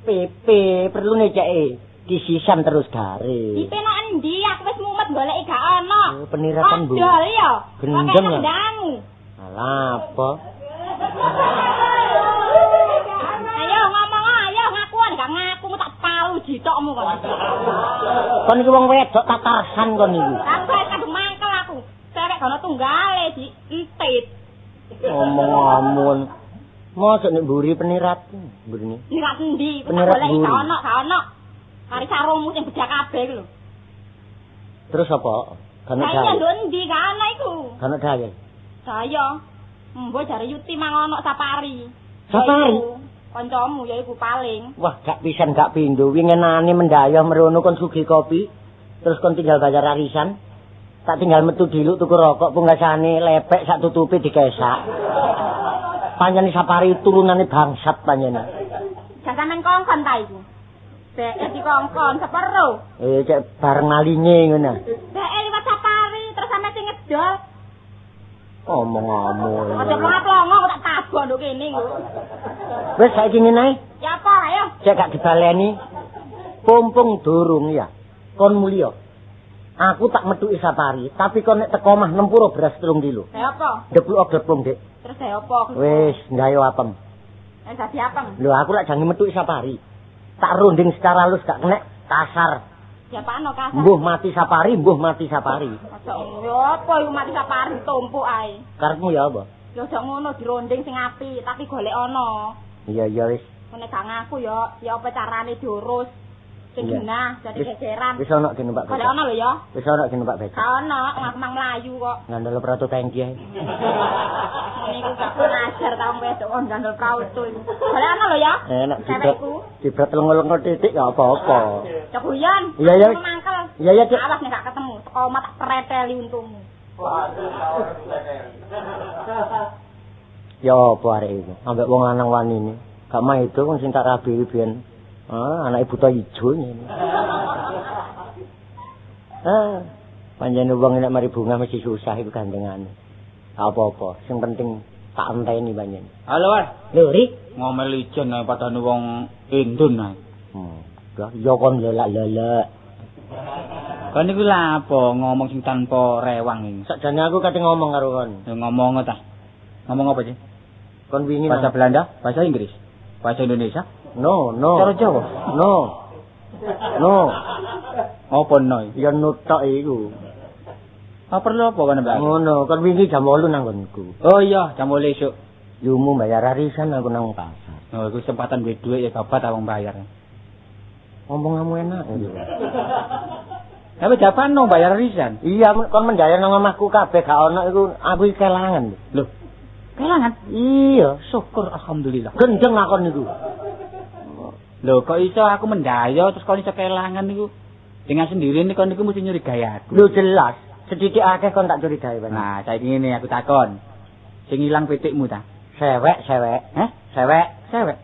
PP perlu neceke disisan terus garis. Dipeno endi aku wis mumet goleki gak ono. Penirakan Bu. Adol ya. Gendeng ya. Dangu. Alah apa? Ayo ngomong ayo ngakuan gak ngaku tak palu jitokmu kon. Kon iki wong wedok tatarsan kon niku. Aku kadung mangkel aku. Cewek gak ono tunggale di entit. Omong-omong. Mosok nek mburi penirat. Mburine. Nirat endi? Penirat Goleki mburi. gak ono. Kari sarungmu sing bedak kabeh iku lho. Terus apa? Kan Saya gawe. nduk endi gak ono iku. Kan gawe. Saya mbok jare Yuti mang ono safari. Safari? Kancamu ya iku paling. Wah, gak pisan gak pindho. Wingenane mendayoh merono kon sugih kopi. Terus kon tinggal bayar arisan. Tak tinggal metu diluk tuku rokok pungkasane lepek sak tutupi dikesak. Panjane safari turunane bangsat panjane. Jasamen kongkon ta iku. Bek dikongkon sepero. Cek bareng malinge ngono. Bek liwat safari terus sampe sing ngedol. Omong-omong. Aja plongo kok tak tabok nduk kene lho. Wis saiki ngene ae. Ya apa ayo. Cek gak dibaleni. Pumpung durung ya. Kon mulya. Aku tak metuki safari, tapi kon nek teko omah nempuro beras 3 kilo. Ya apa? Deplok-deplok, Dik. Terus ya apa? Wis, ndayo apem. Dadi apem. Lho, aku lak jange metuki safari. Tak runding secara halus gak kenek kasar. Siapano kasar. Mbuh mati sapari, mbuh mati sapari. Yo apa iku mati sapari tumpuk ae. Karepmu ya apa? Yo aja ngono dironding sing apik, tapi golek ana. Iya wis. Nek gak ngaku ya apa carane diurus. Sing genah dadi gegeran. Wis ana kene Pak. Golek ana lho ya. Wis ana kene Pak Becak. Ana, mang mlayu kok. Ngandel proto tangki ae. Niku gak ngajar ta wong wedok ngandel prauto iku. Golek ana lho ya. Enak cewekku. Dibret lengo-lengo titik ya apa-apa. Ceguyan. Iya ya. Mangkel. Iya ya, Cik. Awas nek gak ketemu, teko omah tak preteli untungmu. Ya apa arek iku? Ambek wong lanang wani ini. Gak mah itu wong sing tak rabi biyen. Anak ibu to ijo ngene. Panjenengan wong nek mari bunga mesti susah iku gandengane. Apa-apa, sing penting tak enteni panjenengan. Halo, Mas. Lho, Ri, Ngomel ijen ae padane wong Indun ae. Ya kon lelak-lelak. Kan iku lha apa ngomong sing tanpa rewang iki. Sakjane aku kate ngomong karo kon. Ya ngomong ta. Ngomong apa sih? Kon wingi Bahasa Belanda, bahasa Inggris, bahasa Indonesia? No. Cara Jawa? No. Apa no? Ya nutok iku. Perlu apa kan Mbak? Ngono, kon wingi jam 8 nang konku. Oh iya, jam 8 esuk. Yumu bayar arisan aku nang pasar. Oh, iku kesempatan duwe dhuwit ya babat awang bayar. Ngomong kamu enak ya. Tapi japan no bayar arisan. Iya, kon menjaya nang omahku kabeh gak ono iku aku kelangan. Loh. Kelangan? Iya, Syukur alhamdulillah. gendeng akon niku. Loh, kok iso aku mendayo terus kok iso kelangan niku? Dengan sendiri niku niku mesti nyurigai aku. Lho jelas, sedikit akeh kon tak curigai banget. Nah, saiki ngene aku takon. Sing ilang pitikmu ta? Sewek. Heh? Sewek.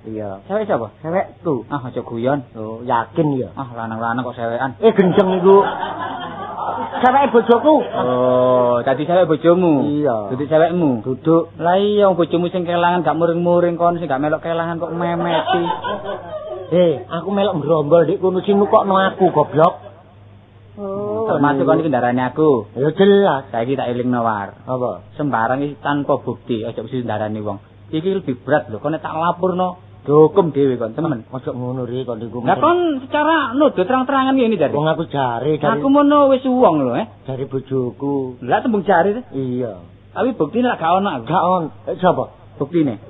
Iya. Sewek sapa? Sewek tuh. Aja guyon. Oh, yakin ya. Lanang-lanang kok sewekan. Gendeng niku. Sewek bojoku. Oh, dadi sewek bojomu. Iya. Duduk sewekmu. Duduk. Lah iya bojomu sing kelangan gak muring-muring kon sing gak melok kelangan kok memeti. Aku melok ngrombol dik kono sing nukokno aku goblok. Oh, termasuk kon iki ndarani aku. Ya jelas. Saiki tak elingno war. Apa? Sembarang iki tanpa bukti, aja mesti ndarani wong. Iki lebih berat lho, kon tak lapurno dihukum dhewe kon, temen. Ojo ngono ri kon iku. Lah kon secara nuduh terang-terangan ngene jare. Wong aku jare Aku mono wis wong lho, jare bojoku. Lah tembung jare. Iya. Tapi buktine lak gak ono. Gak on. Sapa? Buktine.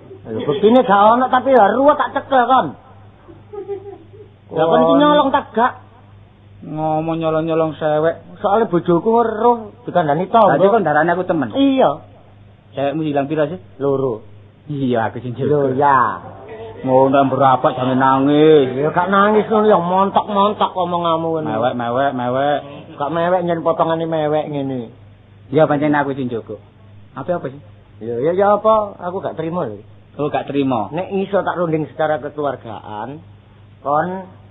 Buktine gak ono tapi ya ruwet tak cekel kon. Lah kon iki nyolong tak gak. Ngomong nyolong-nyolong sewek. Soale bojoku weruh dikandani tangga. Dadi kon darane aku temen. Iya. Sewekmu hilang pira sih? Loro. Iya, aku sing Lho ya. Ngono berapa jangan nangis. Ya gak nangis ngono ya montok-montok omonganmu ngono. Mewek. Gak mewek nyen potongane mewek ngene. Ya pancen aku sing jogo. Apa sih? Ya apa? Aku gak terima lho. Oh, gak terima. Nek iso tak runding secara kekeluargaan, kon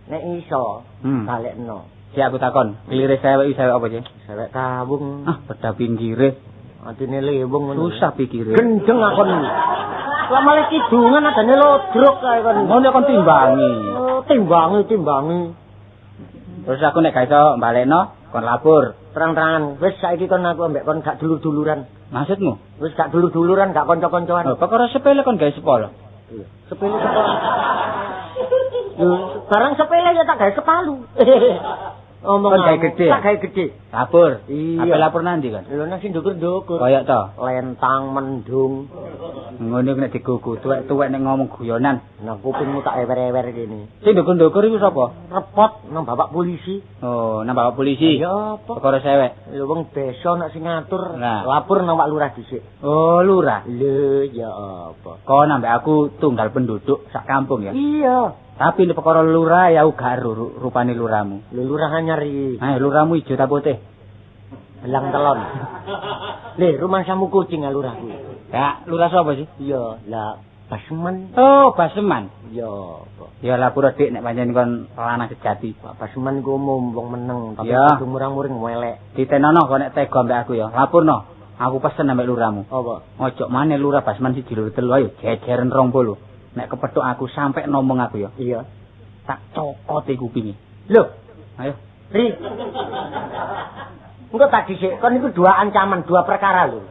nek iso balekno. Si aku takon, kelire sewek apa sih? Sewek kawung. Beda pinggire. Atine lewung ngono. Susah pikire. Gendeng akon. Lah malah kidungan adane lodrok kae kon. Ngono kon timbangi. Oh, timbangi. Terus aku nek gak iso balekno, kon lapor. Terang-terangan, wis saiki kon aku ambek kon gak dulur-duluran. Maksudmu? Wis gak dulur-duluran, gak kanca-kancoan. Oh, perkara sepele kon gawe sepolo. Iya. Sepele. Barang sepele ya tak gawe sepalu. Omong kon gawe gede. Tak gawe gede. Lapor. Iya. Apa lapor nanti kan? Lho nang sing ndukur-ndukur. Kayak to. Lentang mendung. Ngono nek digugu tuwek-tuwek nek ngomong guyonan. Nang kupingmu tak ewer-ewer kene. Sing ndukur-ndukur iku sapa? Repot nang bapak polisi. Oh, nang bapak polisi. Ya apa? Perkara sewek. Lho wong desa nek sing ngatur Nah. lapor nang Pak Lurah dhisik. Oh, lurah. Lho ya apa? Kok nambah aku tunggal penduduk sak kampung ya. Iya. Tapi nek perkara lurah ya gak rupane lurahmu. Lho lurah anyar iki. Lurahmu ijo ta putih? Belang telon. Le, rumah samu kucing ya lurahku. Ya, lurah sapa sih? Iya, lah Basman. Oh, Baseman. Iya, apa? Ya lapor dik nek pancen kon lanang sejati. Pak Basman ku umum wong meneng, tapi Ya. kudu murang-muring welek. Ditenono kok nek tega mbek aku ya. Lapurno. Aku pesen ambek lurahmu. Apa? Ojo maneh lurah Basman siji loro telu ayo jejeren 20. Nek kepethuk aku sampe ngomong aku ya. Iya. Tak cokote kupinge. Loh, Ayo. Ri. Engko tak dhisik, kon iku dua ancaman, dua perkara lho.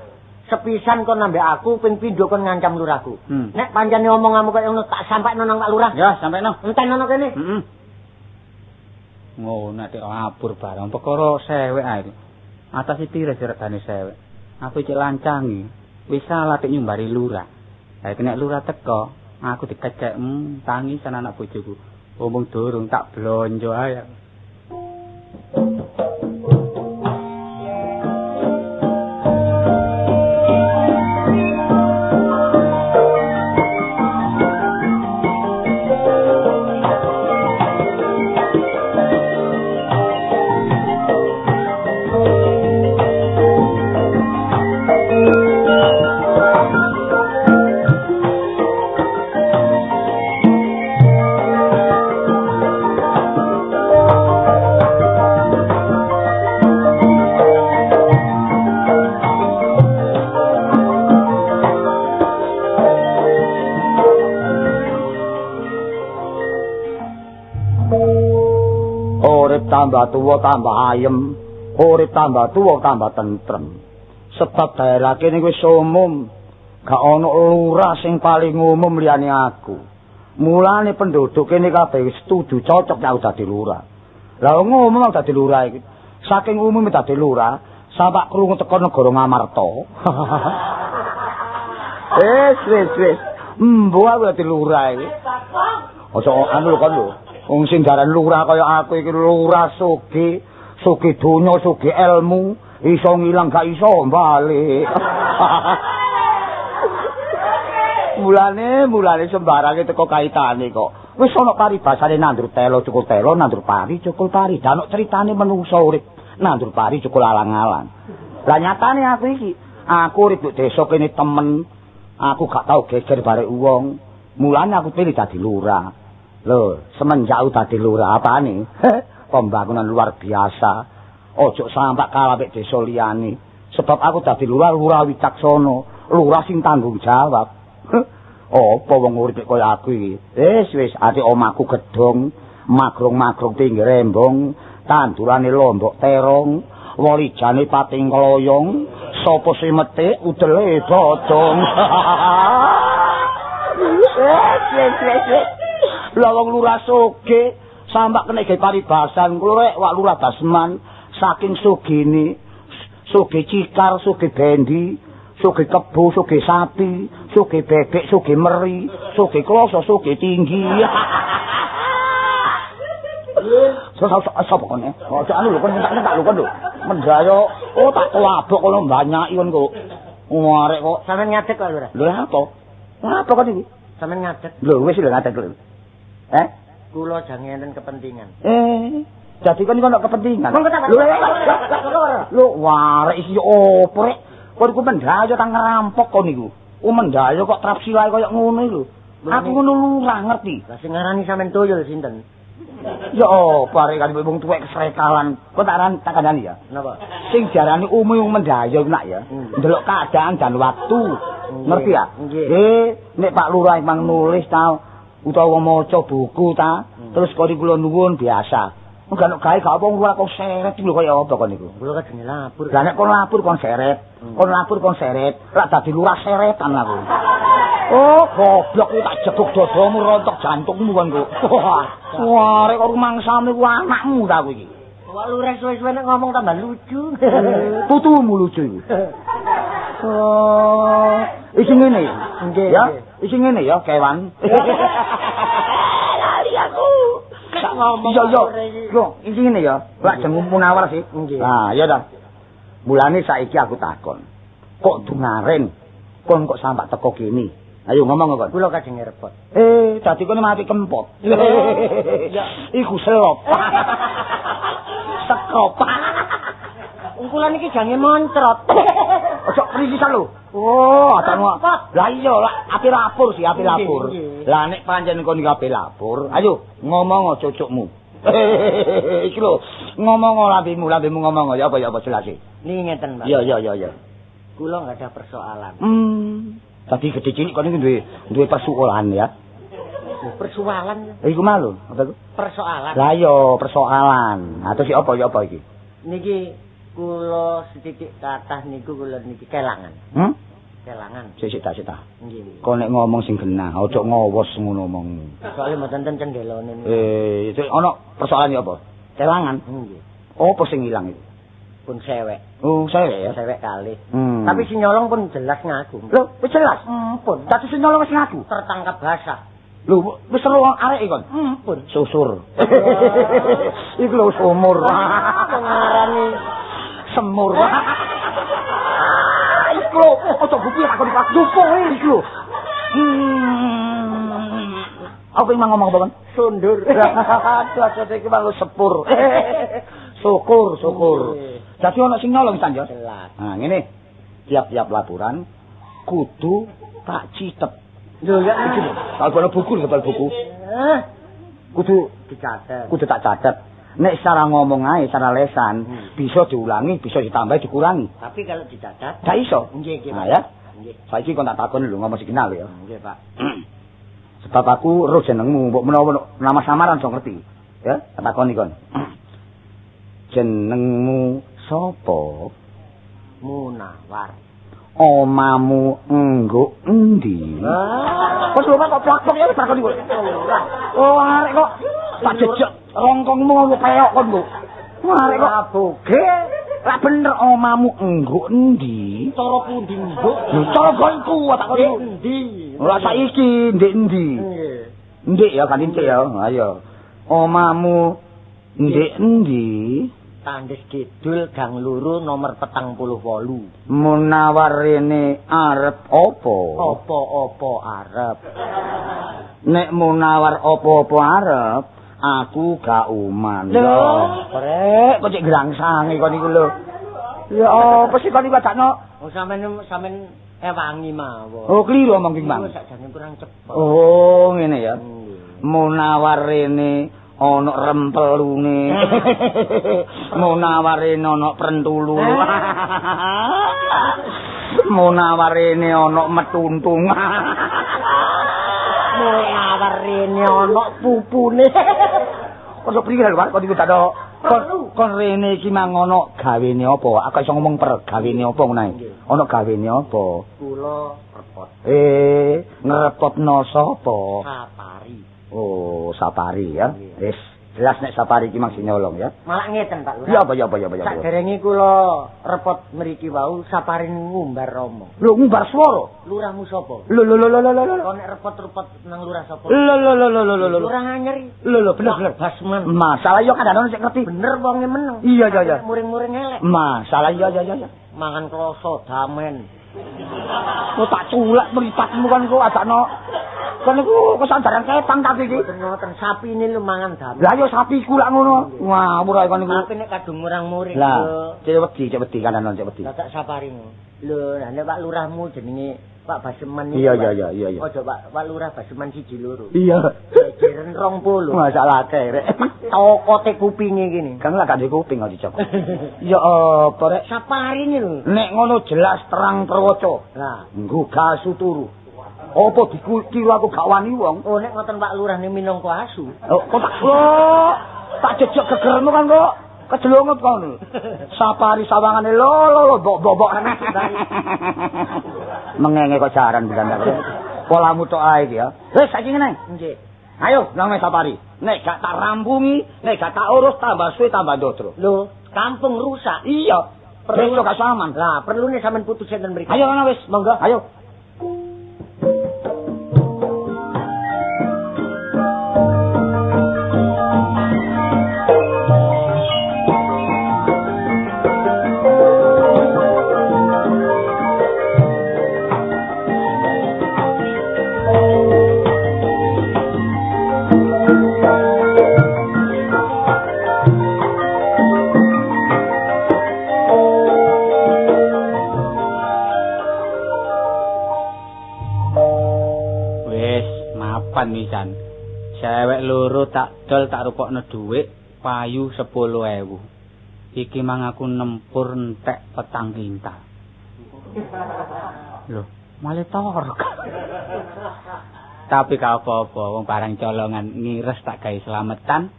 Sepisan kon nambah aku, ping pindho kon ngancam lurahku. Nek pancene omonganmu kaya ngono tak sampekno nang Pak Lurah. Ya, sampe no. Entenono kene. Ngono nek abur barang perkara sewek ae. Atas pire regane sewek. Aku cek lancangi. Wis salah tek nyumbari lurah. Ha iki nek lurah teko, aku dikecek tangisan anak bojoku. Omong durung tak blonjo ae. Tambah tuwa tambah ayem, urip tambah tuwa tambah tentrem. Sebab daerah kene wis umum, gak ana lurah sing paling umum liyane aku. Mulane penduduk kene kabeh wis setuju cocok nek dadi lurah. Lah ngomong dadi lurah iki. Saking umume dadi lurah, sampak krungu teko negara Ngamarta. Wis. Mbuh dadi lurah iki. Ojo anu kon lho. Wong sing jaran lurah kaya aku iki lurah sugih donya, sugih ilmu, iso ngilang gak iso bali. Mulane sembarange teko kaitane kok. Wis ana paribasane nandur telo cukul telo, nandur pari cukul pari. Danok critane menungso urip nandur pari cukul alang-alang. Lah nyatane aku urip di desa kene temen. Aku gak tau geger barek wong. Mulane aku pilih dadi lurah. Lho, semenjak dadi lurah apane? Pembangunan luar biasa. Ojo sampak kalah mek desa liyane. Sebab aku dadi lurah wicaksana, lurah sing tanggung jawab. Apa wong urip kaya aku iki? Wis ati omahku gedhong, magrong-magrong tinggi rembong, tandurane lombok terong, walijane pating kloyong, sapa sing metik udele bodong. Lah wong lurah soge sampak kena ge paribasan kulo rek wak lurah Basman saking sugine soge cikar soge bendi soge kebo soge sapi soge bebek soge meri soge kloso soge tinggi. Sapa kene? Ojo anu lho kon tak lho kon lho. Mendayo tak kelabok kono mbanyaki kon kok. Arek kok sampean ngadeg kok lho. Lho apa? Apa kon iki? Sampeyan ngadeg. Lho wis lho ngadeg lho. Kula jangan kepentingan. Jadi kan ono kepentingan. Lho warek isi opo rek? Kon ku mendayo tang ngerampok kon niku. Mendayo kok trapsilae koyo ngono lho. Aku ngono lurah ngerti. Lah sing ngarani sampean toyo sinten? Ya opo arek kan wong tuwek kesrekalan. Kok tak kandhani ya. Napa? Sing jarane umum mendayo nak ya. Ndelok keadaan dan waktu. Ngerti ya? Nek Pak Lurah emang nulis ta utawa maca buku ta, terus kula nuwun biasa. Enggak nek gawe gak apa lurah kok seret lho kaya apa kon niku. Kula kadene lapor. Lah nek kon lapor kon seret. Kon lapor kon seret, lak dadi lurah seretan aku. Oh, goblok tak jebuk dadamu rontok jantungmu kon kok. Wah, rek kok rumangsane ku anakmu ta kowe iki. Wak lurah suwe-suwe nek ngomong tambah lucu. Tutumu lucu iki. Isi ngene ya? Isi ngene ya, kewan. Lali aku. Sak ngomong. Yo, isi ngene ya. Lak jeneng Munawar sih. Nah, ya dah. Mulane saiki aku takon. Kok dungaren? Kon kok sampak teko kene? Ayo ngomong kok. Kula kajeng repot. Dadi kene mati kempot. Iku selop. Sekop. Kula niki jange moncrot. Ojo prisisan lho. Oh, atane. Lah iya, api lapor sih, api lapor. Lah nek pancen kon iki api lapor, ayo ngomong cocokmu. Iki lho, ngomong lambemu ngomong ya apa jelas iki. Niki ngeten, Pak. Iya. Kula enggak ada persoalan. Tadi gede cilik kon iki duwe persoalan ya. Persoalan? Iku malu, apa iku? Persoalan. Lah iya, persoalan. Atau si apa iki? Niki kula setitik kathah niku kula niki kelangan. Kelangan. Sik ta. Nggih. Kok nek ngomong sing genah, aja ngowos ngono omong. Soale mboten ten cendelone. Itu ana persoalan apa? Kelangan. Nggih. Apa sing ilang itu? Pun sewek. Oh, sewek ya. Sewek kali. Tapi si nyolong pun jelas ngaku. Lho, wis jelas. Pun. Dadi sing nyolong wis ngaku. Tertangkap basah. Lho, wis seru arek kon. Pun. Susur. Iku lho sumur. Pengarani semur. Iku lho, aja gupi aku di pas dupo iki lho. Apa yang ngomong apa kan? Sundur. Aduh, iki malu sepur. Syukur. Jadi ana sing nyolong San ya. Jelas. Nah, ngene. Tiap-tiap laporan kudu tak citet. Lho ya iki lho. Kalau buku, kudu dicatet. Kudu tak catet. Nek secara ngomong ae, secara lesan, bisa diulangi, bisa ditambah, dikurangi. Tapi kalau dicatat, gak iso. Nggih, Nah ya. Nggih. Saiki kon tak takon lho ngomong signal ya. Nggih, Pak. Sebab aku roh jenengmu, mbok menawa nama samaran so ngerti. Ya, tak takoni kon. Jenengmu sapa? Munawar. Omamu enggo endi? Kok lho kok plak-plak ya takoni kok. Oh, arek kok tak jejak rongkongmu ngono peok kon kok. Arek kok aboge. Lah bener omamu enggo endi? Cara pundi mbok? Lho cara gonku takoni Endi? Ora saiki ndek endi? Nggih. Ndek ya kan ndek ya. Ayo. Omamu ndek endi? Tandis Kidul Gang Luru nomor 48. Munawar rene arep apa? Apa-apa arep. Nek Munawar apa-apa arep, aku gak uman. Lho, rek, kok cek grangsange kon iku lho. Ya apa sih kon iku adakno? Oh sampean ewangi mawon. Oh, keliru omong ki, Mang. Sakjane kurang cepet. Oh, ngene ya. Munawar rene ana rempelune. Munawar rene ana prentulu. Munawar rene ana metuntung. Munawar rene ana pupune. Kok priye lho, Pak? Kok iku tak kon rene iki mangono gawene apa? Aku iso ngomong per gawene apa ngono ae. Ana gawene apa? Kula repot. Ngrepotno sapa? Sapari. Oh, sapari ya. Wis jelas nek sapari iki maksud nyolong ya. Malah ngeten Pak Lurah. Ya apa. Saderenge kula repot mriki wau sapari ngumbar romo. Lho ngumbar swara. Lurahmu sapa? Lho. Kok nek repot-repot nang lurah sapa? Lho. Lurah anyeri. Lho bener. Basman. Masalah yo kadang-kadang sik ngerti. Bener wonge meneng. Iya. Muring-muring elek. Masalah iya. Mangan kloso damen. Kok tak culak mripatmu kan kok adakno. Kon niku kesandaran ketang tak iki. Ngoten sapi ini lu mangan damen. Lah yo sapi ku lak ngono. Ngawur ae kon niku. Tapi nek kadung murang-muring Lah, cek wedi kadang-kadang cek wedi. tak saparimu. Lho, nek Pak Lurahmu jenenge Pak Baseman Iya. Ojo Pak Lurah Baseman 1 loro. Iya. Jeren 20. Masalah akeh rek. Tokote kupinge kene. Kan lah gak duwe kuping kok dicok. Ya apa rek? Sapari ini lho. Nek ngono jelas terang terwaca. Lah, Nggo gasu turu. Apa dikira aku gak wani wong? oh nek ngoten Pak Lurah ne minangka asu. Oh, kok tak jejak gegermu kan kok kejelungut kon. Sapari sawangane lolo bobok. Mengenge kok jaran bilang tak. Polamu tok ae ya. Wis saiki ngene. Nggih. Ayo nang sapari. Nek gak tak rampungi, nek gak tak urus tambah suwe tambah ndodro. Lho, kampung rusak. Iya. Perlu gak saman. Lah, perlune sampean putus enten mriki. Ayo ana wis, monggo. Ayo. Nisan. Cewek loro tak dol tak rupokno dhuwit payu 10.000. Iki mang aku nempur entek 4 kintal. Lho, malah torok. Tapi gak apa-apa, wong barang colongan ngires tak gawe slametan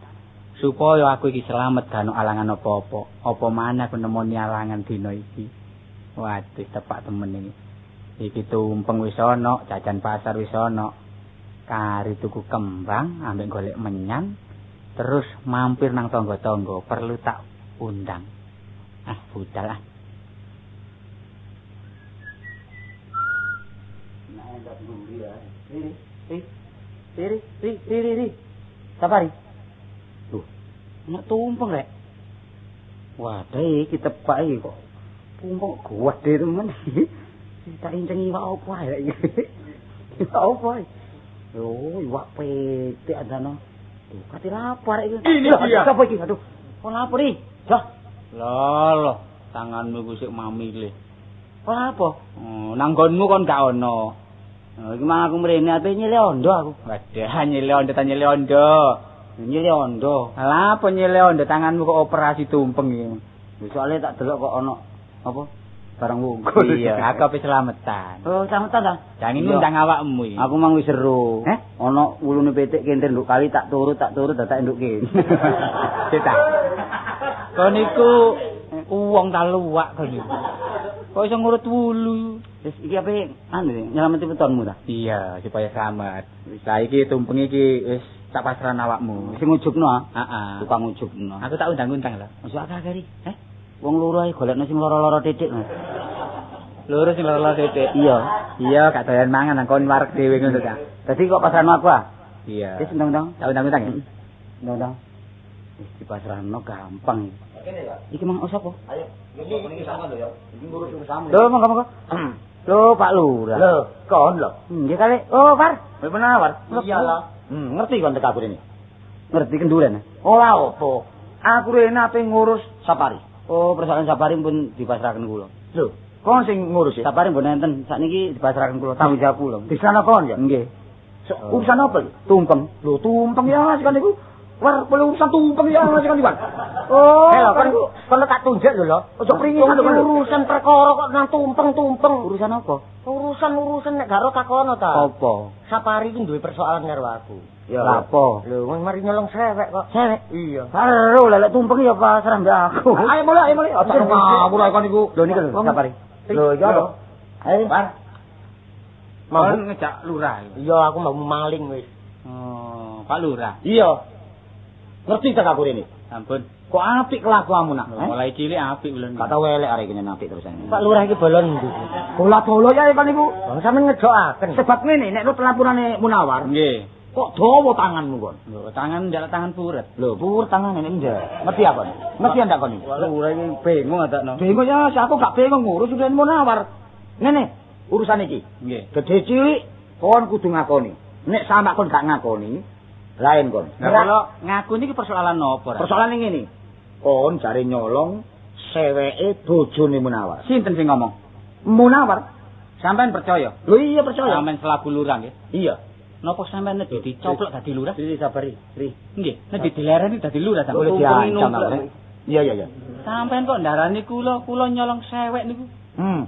supaya aku iki slamet gak ono alangan apa-apa. Apa maneh aku nemoni alangan dina iki. Waduh, tepak temen iki. Iki tumpeng wis ana, jajan pasar wis ana. Kari tuku kembang ambek golek menyan terus mampir nang tangga-tangga, perlu tak undang. Ah, budal ah. Ri. Sapari. Loh, nek tumpeng rek. Waduh, iki tepak iki kok. Tumpeng gede temen. Tak inceng iwak apa ae iki. Iwak apa ae? Yo, iwak petik andana. Tuh, kate lapar iki. Ini dia. Sapa iki? Aduh. Kok lapar iki? Dah. Lho, tanganmu ku sik mamile. Kok apa? Oh, nang nggonmu kon gak ono. Oh, iki mang aku mrene ape nyile ondo aku. Wadah, nyile ondo ta nyile ondo. Nyile ondo. Lah apa nyile ondo tanganmu kok operasi tumpeng iki. Soale tak delok kok ono apa? Barang wungkul. Iya, aku ape selamatan. Oh, slametan ta? Jangan ngundang awakmu iki. Aku mang wis seru. Heh? Ono wulune petik kenter nduk kali tak turut dadak nduk kene. Cita. Kon iku wong ta luwak kon iku. Kok iso ngurut wulu. Wis iki ape anu nyelameti wetonmu ta? Iya, supaya selamat. Saiki tumpeng iki wis tak pasrah awakmu. Sing ujugno ah. Heeh. Tukang ujugno. Aku tak undang-undang lho. Masuk akeh kari. Wong loro ae golekno sing loro-loro titik. Loro sing loro titik. Iya. Iya, gak doyan mangan nang kon wareg dhewe ngono ta. Dadi kok pasrahno aku ah? Iya. Wis undang-undang. Tak undang-undang ya. Undang-undang. Wis dipasrahno gampang. Iki mang sapa? Ayo, ini sama lho ya. Iki ngurus urusanmu. Lho, monggo. Lho, Pak Lurah. Lho, kon lho. Nggih kali. Oh, Par. Kowe penawar? Iyalah. Ngerti kon tek aku ini. Ngerti kenduren. Ora apa. Aku rene ape ngurus Sapari. Oh, persoalan Sapari pun dipasrahkan kula. Lho, kon sing ngurus ya? Sapari pun enten. Sakniki dipasrahkan kula tanggung jawab kula. Di sana kon ya? Nggih. Urusan apa iki? Tumpeng. Lho, tumpeng ya kan niku. War perlu urusan tumpeng ya kan niku. Oh, Halo, kon tak tunjuk lho lho. Ojo pringisan lho. Urusan perkara kok nang tumpeng-tumpeng. Urusan apa? Urusan nek gak ro takono ta. Apa? Sapari iki duwe persoalan karo aku. Ya. Apa? Lho, mari nyolong cewek kok. Cewek. Iya. Karo lelek tumpeng ya pasrah mbak aku. Ayo mulai. Ojo ngawur ae kon niku. Lho niku lho Sapari. Lho, iya lho. Ayo. Par. Mau ngejak lurah. Iya, aku mau maling wis. Oh, Pak Lurah. Iya. Ngerti tak aku rene? Ampun. Kok apik kelakuanmu nak? Mulai cilik apik ulun. Gak tau elek arek kene apik terusan. Pak Lurah iki bolon ndi? Bola-bola ya kon niku. Wong sampean ngejokaken. Sebab ngene nek lu pelapurane Munawar, Nggih. kok dawa tanganmu kon? Lho, tangan njaluk tangan puret. Lho, pur tangan nek ndak. Ngerti apa? Ngerti ndak kon iki? Lurah iki bingung adakno. Bingung ya, aku gak bingung ngurus udah Munawar. Ngene, urusan iki. Nggih. Gede cilik kon kudu ngakoni. Nek sama kon gak ngakoni, lain kon. Lah kalau ngaku niki persoalan apa? Persoalan ngene. Kon jare nyolong seweke bojone Munawar. Sinten sing ngomong? Munawar. Sampean percaya? Lho iya percaya. Sampean selaku lurah nggih. Iya. Napa sampean nek dicoplok dadi lurah? Iki Sapari. Ri. Nggih, nek dilereni dadi lurah sampean. Boleh diancam aku. Iya. Sampean kok ndarani kula nyolong sewek niku.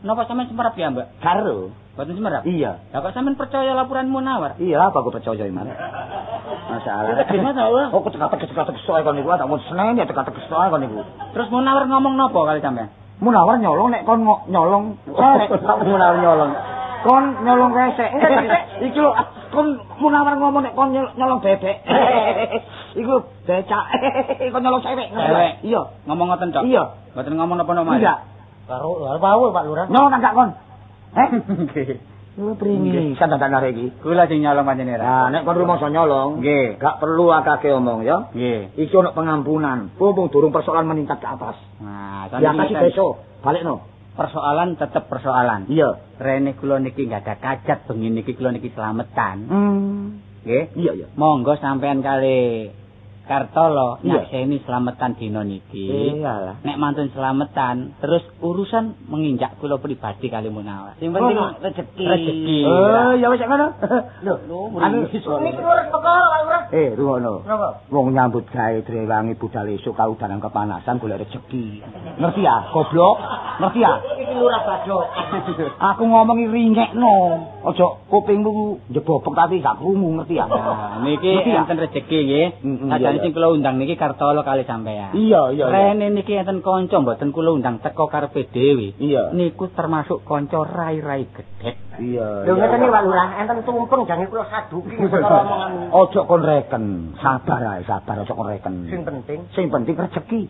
Napa sampean semerap ya, Mbak? Karo. Boten semerap? Iya. Lah kok sampean percaya laporan Munawar? Iya, apa aku percaya iman? Masalah. Gimana Allah? Oh, ketek-ketek soal kon niku, tak mau seneng ya ketek-ketek soal kon niku. Terus Munawar ngomong napa kali sampean? Munawar nyolong nek kon nyolong. Munawar nyolong. Kon nyolong resek. Iki lho, kon Munawar ngomong nek kon nyolong bebek. Iku becak. Kon nyolong cewek. Cewek? Iya. Ngomong ngoten tok? Iya. Boten ngomong napa-napa. Iya. Karo wau Pak Lurah. Nyolong gak kon? Nggih. Lu pringi kan tak arek iki. Kula sing nyolong panjenengan. Nah, nek kon rumangsa nyolong, Nggih. gak perlu akeh omong ya. Nggih. Iki ono pengampunan. Mumpung durung persoalan meningkat ke atas. Nah, Ya kasih besok, balikno. persoalan tetep persoalan. Iya. Rene kula niki enggak ada kajat bengi niki kula niki slametan. Nggih. Iya. Monggo sampean kali Kartolo Iya. nyakseni slametan dina niki. Iyalah. Nek mantun slametan, terus urusan menginjak kula pribadi kali Munawar. Sing penting rezeki. Rezeki. Ya wis ngono. Lho, Anu Niki urus perkara Pak Lurah. rungono. Napa? Wong nyambut gawe drewangi budal esuk kaudanan kepanasan golek rezeki. Ngerti ya, goblok? Ngerti ya? Iki Lurah Badok. Aku ngomongi ringekno. Aja kupingmu njebobok tapi gak krungu, ngerti ya? Nah, niki Ngerti ya? enten rezeki nggih. Iya, Kadang iya. sing kula undang niki Kartolo kali sampean. Iya. Rene niki enten kanca mboten kula undang teko karepe dhewe. Iya. Niku termasuk kanca rai-rai gedhe. Iya. Lho ngeten iki Pak Lurah, enten tumpeng jange kula saduki perkara omongan. Ojo kon reken, sabar ae, sabar ojo kon reken. Sing penting rezeki.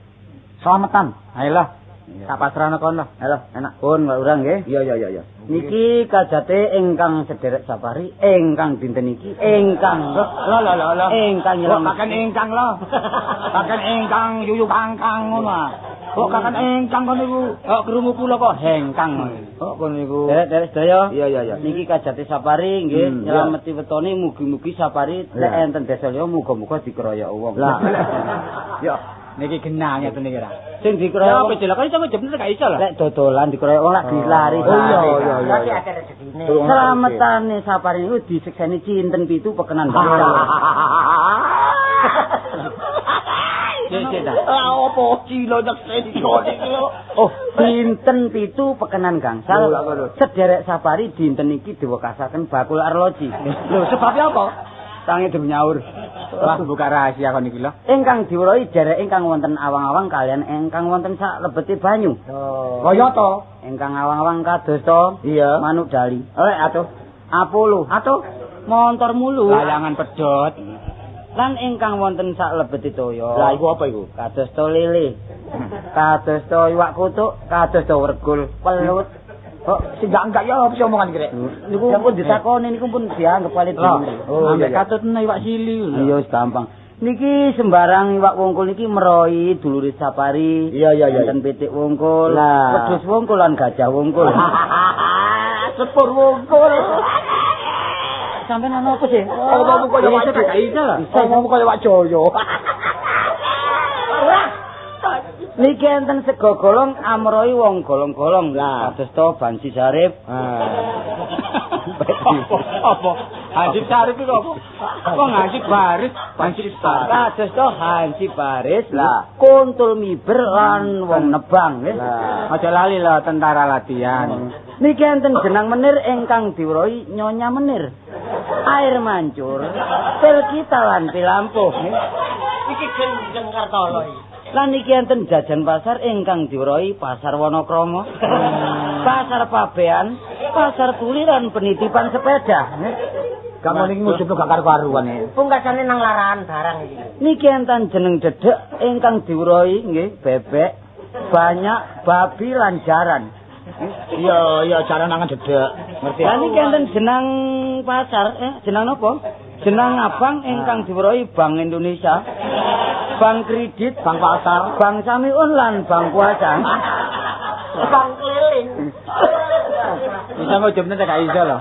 Selamatan. Ayolah. Tak pasrahno kono. Halo, enak. Pun Pak Lurah nggih. Iya. Niki kajate ingkang sederek Sapari, ingkang dinten iki ingkang ingkang nyelam. Kok kaken ingkang lho. Kaken ingkang yuyu kangkang ngono. Kok kaken ingkang kono niku. Kok krungu kula kok hengkang. Kok kono niku. Derek sedaya. Iya. Niki kajate Sapari nggih nyelameti wetone mugi-mugi Sapari nek enten desa liya muga-muga dikeroyok wong. Lah. Ya, Niki genah ngeten iki ra. sing Ya dikeroyok apa jelek kok jam bener gak iso lho. lek dodolan dikeroyok wong lak dilari. Iya. Berarti ada rezekine. Selametane Sapari niku disekseni cinten 7 pekenan bangsa. Cek ta. Apa cilo nyekseni kok iki. Oh, dinten 7 pekenan gangsal. Sederek Sapari dinten iki diwekasaken bakul arloji. Lho sebabnya apa? Tangi nyaur. Wah buka rahasia kon iki lho. Ingkang diweruhi derek ingkang wonten awang-awang kalian ingkang wonten sak lebeti banyu. Kaya to. Ingkang awang-awang kados to Iya. manuk dali. Atuh Apolo. Atuh montor mulu. Layangan pedhot. Lan ingkang wonten sak lebeti toya. Lah iku apa iku? Kados to lele. Kados to iwak kutuk, kados to wergul, pelut. Kok sing enggak ya apa sih omongan iki rek? Niku pun disakoni niku pun dianggep paling dhewe. Oh, Ambek iya. katutne iwak sili. Iya wis gampang. Niki sembarang iwak wungkul niki meroi dulure Sapari. Iya. Enten pitik wungkul, Lah. wedhus wungkul lan gajah wungkul. Sepur wungkul. Sampeyan ana apa sih? Omongmu kaya wak gak iso lho. Omongmu kaya wak Joyo. Niki enten sego golong amroi wong golong-golong. Lah. Kados to Bansi Sarip. Apa? Hansip Sarip iku apa? Kok ngasih baris Hansip Sarip. Kados to Hansi Baris. Lah. Kuntul miber lan wong nebang nggih. Aja lali lho tentara latihan. Niki enten jenang menir ingkang diweruhi Nyonya Menir. Air mancur, pil kita lan pilampuh nggih. Iki jeneng Kartolo iki. Lan iki enten jajan pasar ingkang diweruhi Pasar Wonokrama. Pasar Pabean, Pasar Tuli lan penitipan sepeda nggih. Kamu niki ngujubno gak karo-karuan e. Pungkasane nang larahan barang iki. Niki enten jeneng dedek ingkang diweruhi nggih bebek, banyak, babi lan jaran. Iya, cara nangan dedek. Ngerti? Lah niki enten jenang pasar, jenang napa? Jenang abang ingkang diweruhi Bank Indonesia. Bank Kredit, Bank Pasar, Bank Samiun lan Bank Kuasa. Bang keliling. Bisa ngujubne gak iso lho.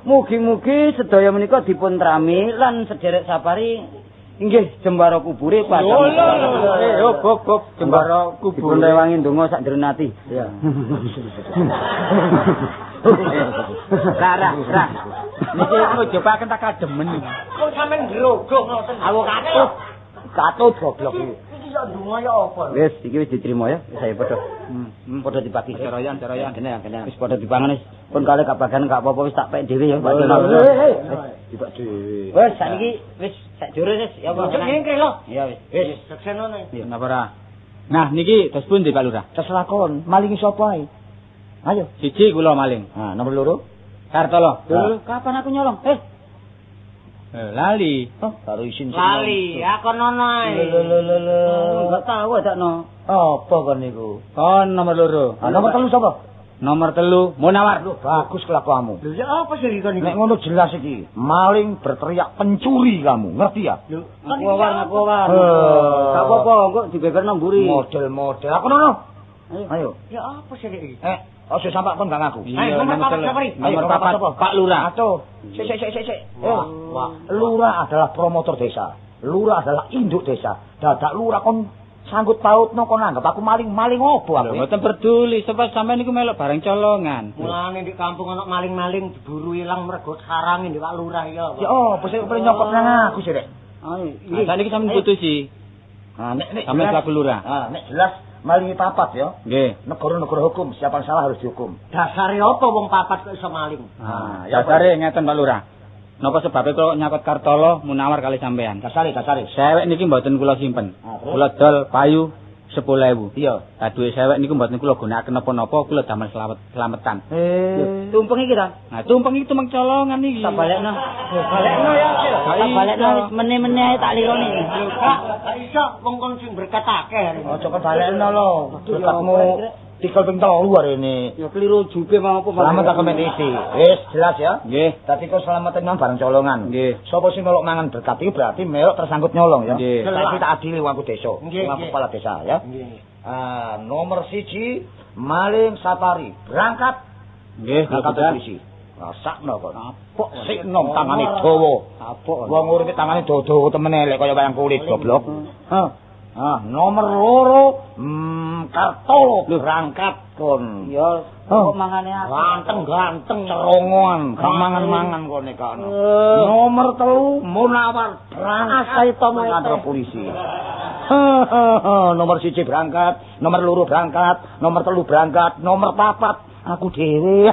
Mugi-mugi sedaya menika dipun trami lan sederek Sapari inggih jembara kubure padang. Gok jembara Dipun kubur. rewangi ndonga sak ndrenati. Iya. Ra. Niki ngujubaken tak kademen. Kok sampean grogoh ngoten. Aku katut. Katut goblok iki. Iki yo ndonga ya apa? Wis iki wis diterima ya, saya padha. Padha dibagi. Ceroyan. Kene. Wis padha dipangan wis. Pun kali gak bagan gak apa-apa wis tak pek dhewe ya. Tidak dhewe. Wis saiki wis sak jure wis ya apa. Ojo ngengkre lho. Ya wis. Wis sekseno nih. Napa ra? Nah niki dos pundi Pak Lurah? Terus lakon, malingi sapa ae? Ayo. Siji kula maling. Nah, nomor loro. Kartolo. Lho, kapan aku nyolong? Lali. Karo isin. Lali, aku nono ae. Enggak tahu adakno. Apa kon niku? Kon nomor loro. Nomor 3 sapa? Nomor 3 Munawar. Bagus kelakuanmu. Lho ya apa sih kon iki? Nek ngono jelas iki, maling berteriak pencuri kamu, ngerti ya? Lho, Aku war. Gak apa-apa, kok dibeberno mburi. Model-model. Aku nono. Ayo. Ya apa sih iki? Ojo sampe kon gak ngaku. Ayo, nomor papat siapa nih? Nomor papat Pak Lurah. Atuh. Sik. Wah, Lurah adalah promotor desa. Lurah adalah induk desa. Dadak Lurah kon sanggut pautno kon anggap aku maling opo aku? Mboten peduli sebab sampean niku melok bareng colongan. Mulane di kampung ana maling-maling diburu ilang mergo sarangi di Pak Lurah ya. Ya opo sik pengen nyokot nang aku sih, Rek. Ayo. Saniki sampean putusi. Nek Sampeyan selaku Lurah. nek jelas malingi papat ya. Nggih. Negara-negara hukum, siapa yang salah harus dihukum. Dasare apa wong papat kok iso maling? Ya Dasare ngeten Pak Lurah. Napa sebabe kula nyakut Kartolo Munawar kali sampean? Kasari. Sewek niki mboten kula simpen. Kula dol payu 10.000. Iya. Lah duwe sewek niku mboten kula gunakaken napa-napa, kula damel slametan. Tumpeng iki ta? Nah, tumpeng iki tumeng colongan iki. Tak balekno. Balekno ya. Tak balekno wis meneh-meneh ae tak lironi. Kak, iso wong kon sing berkat akeh. Aja kebalekno lho. Berkatmu tikel ping 3 arene. Ya keliru jupe mau apa Selamat tak kompetisi. Wis jelas ya. Nggih. Dadi kok selametin nang bareng colongan. Nggih. Sapa sing nolok mangan berkat iki berarti melok tersangkut nyolong ya. Nggih. Saiki tak adili wong desa. Nggih, Wong nggih. kepala desa ya. Nomor 1 Maling Safari berangkat Nggih, berangkat Bapak. polisi. Rasakno kok. Apok sik nom tangane dawa. Apok. Wong uripe tangane dawa temen elek kaya wayang kulit goblok. Nomor 2 Kartolo berangkat kon. Ya kok mangane aku. Ganteng cerongoan, gak mangan-mangan kene kan. Nomor 3 Munawar berangkat kantor polisi. Nomor 1 berangkat, nomor 2 berangkat, nomor 3 berangkat, nomor 4 aku dhewe.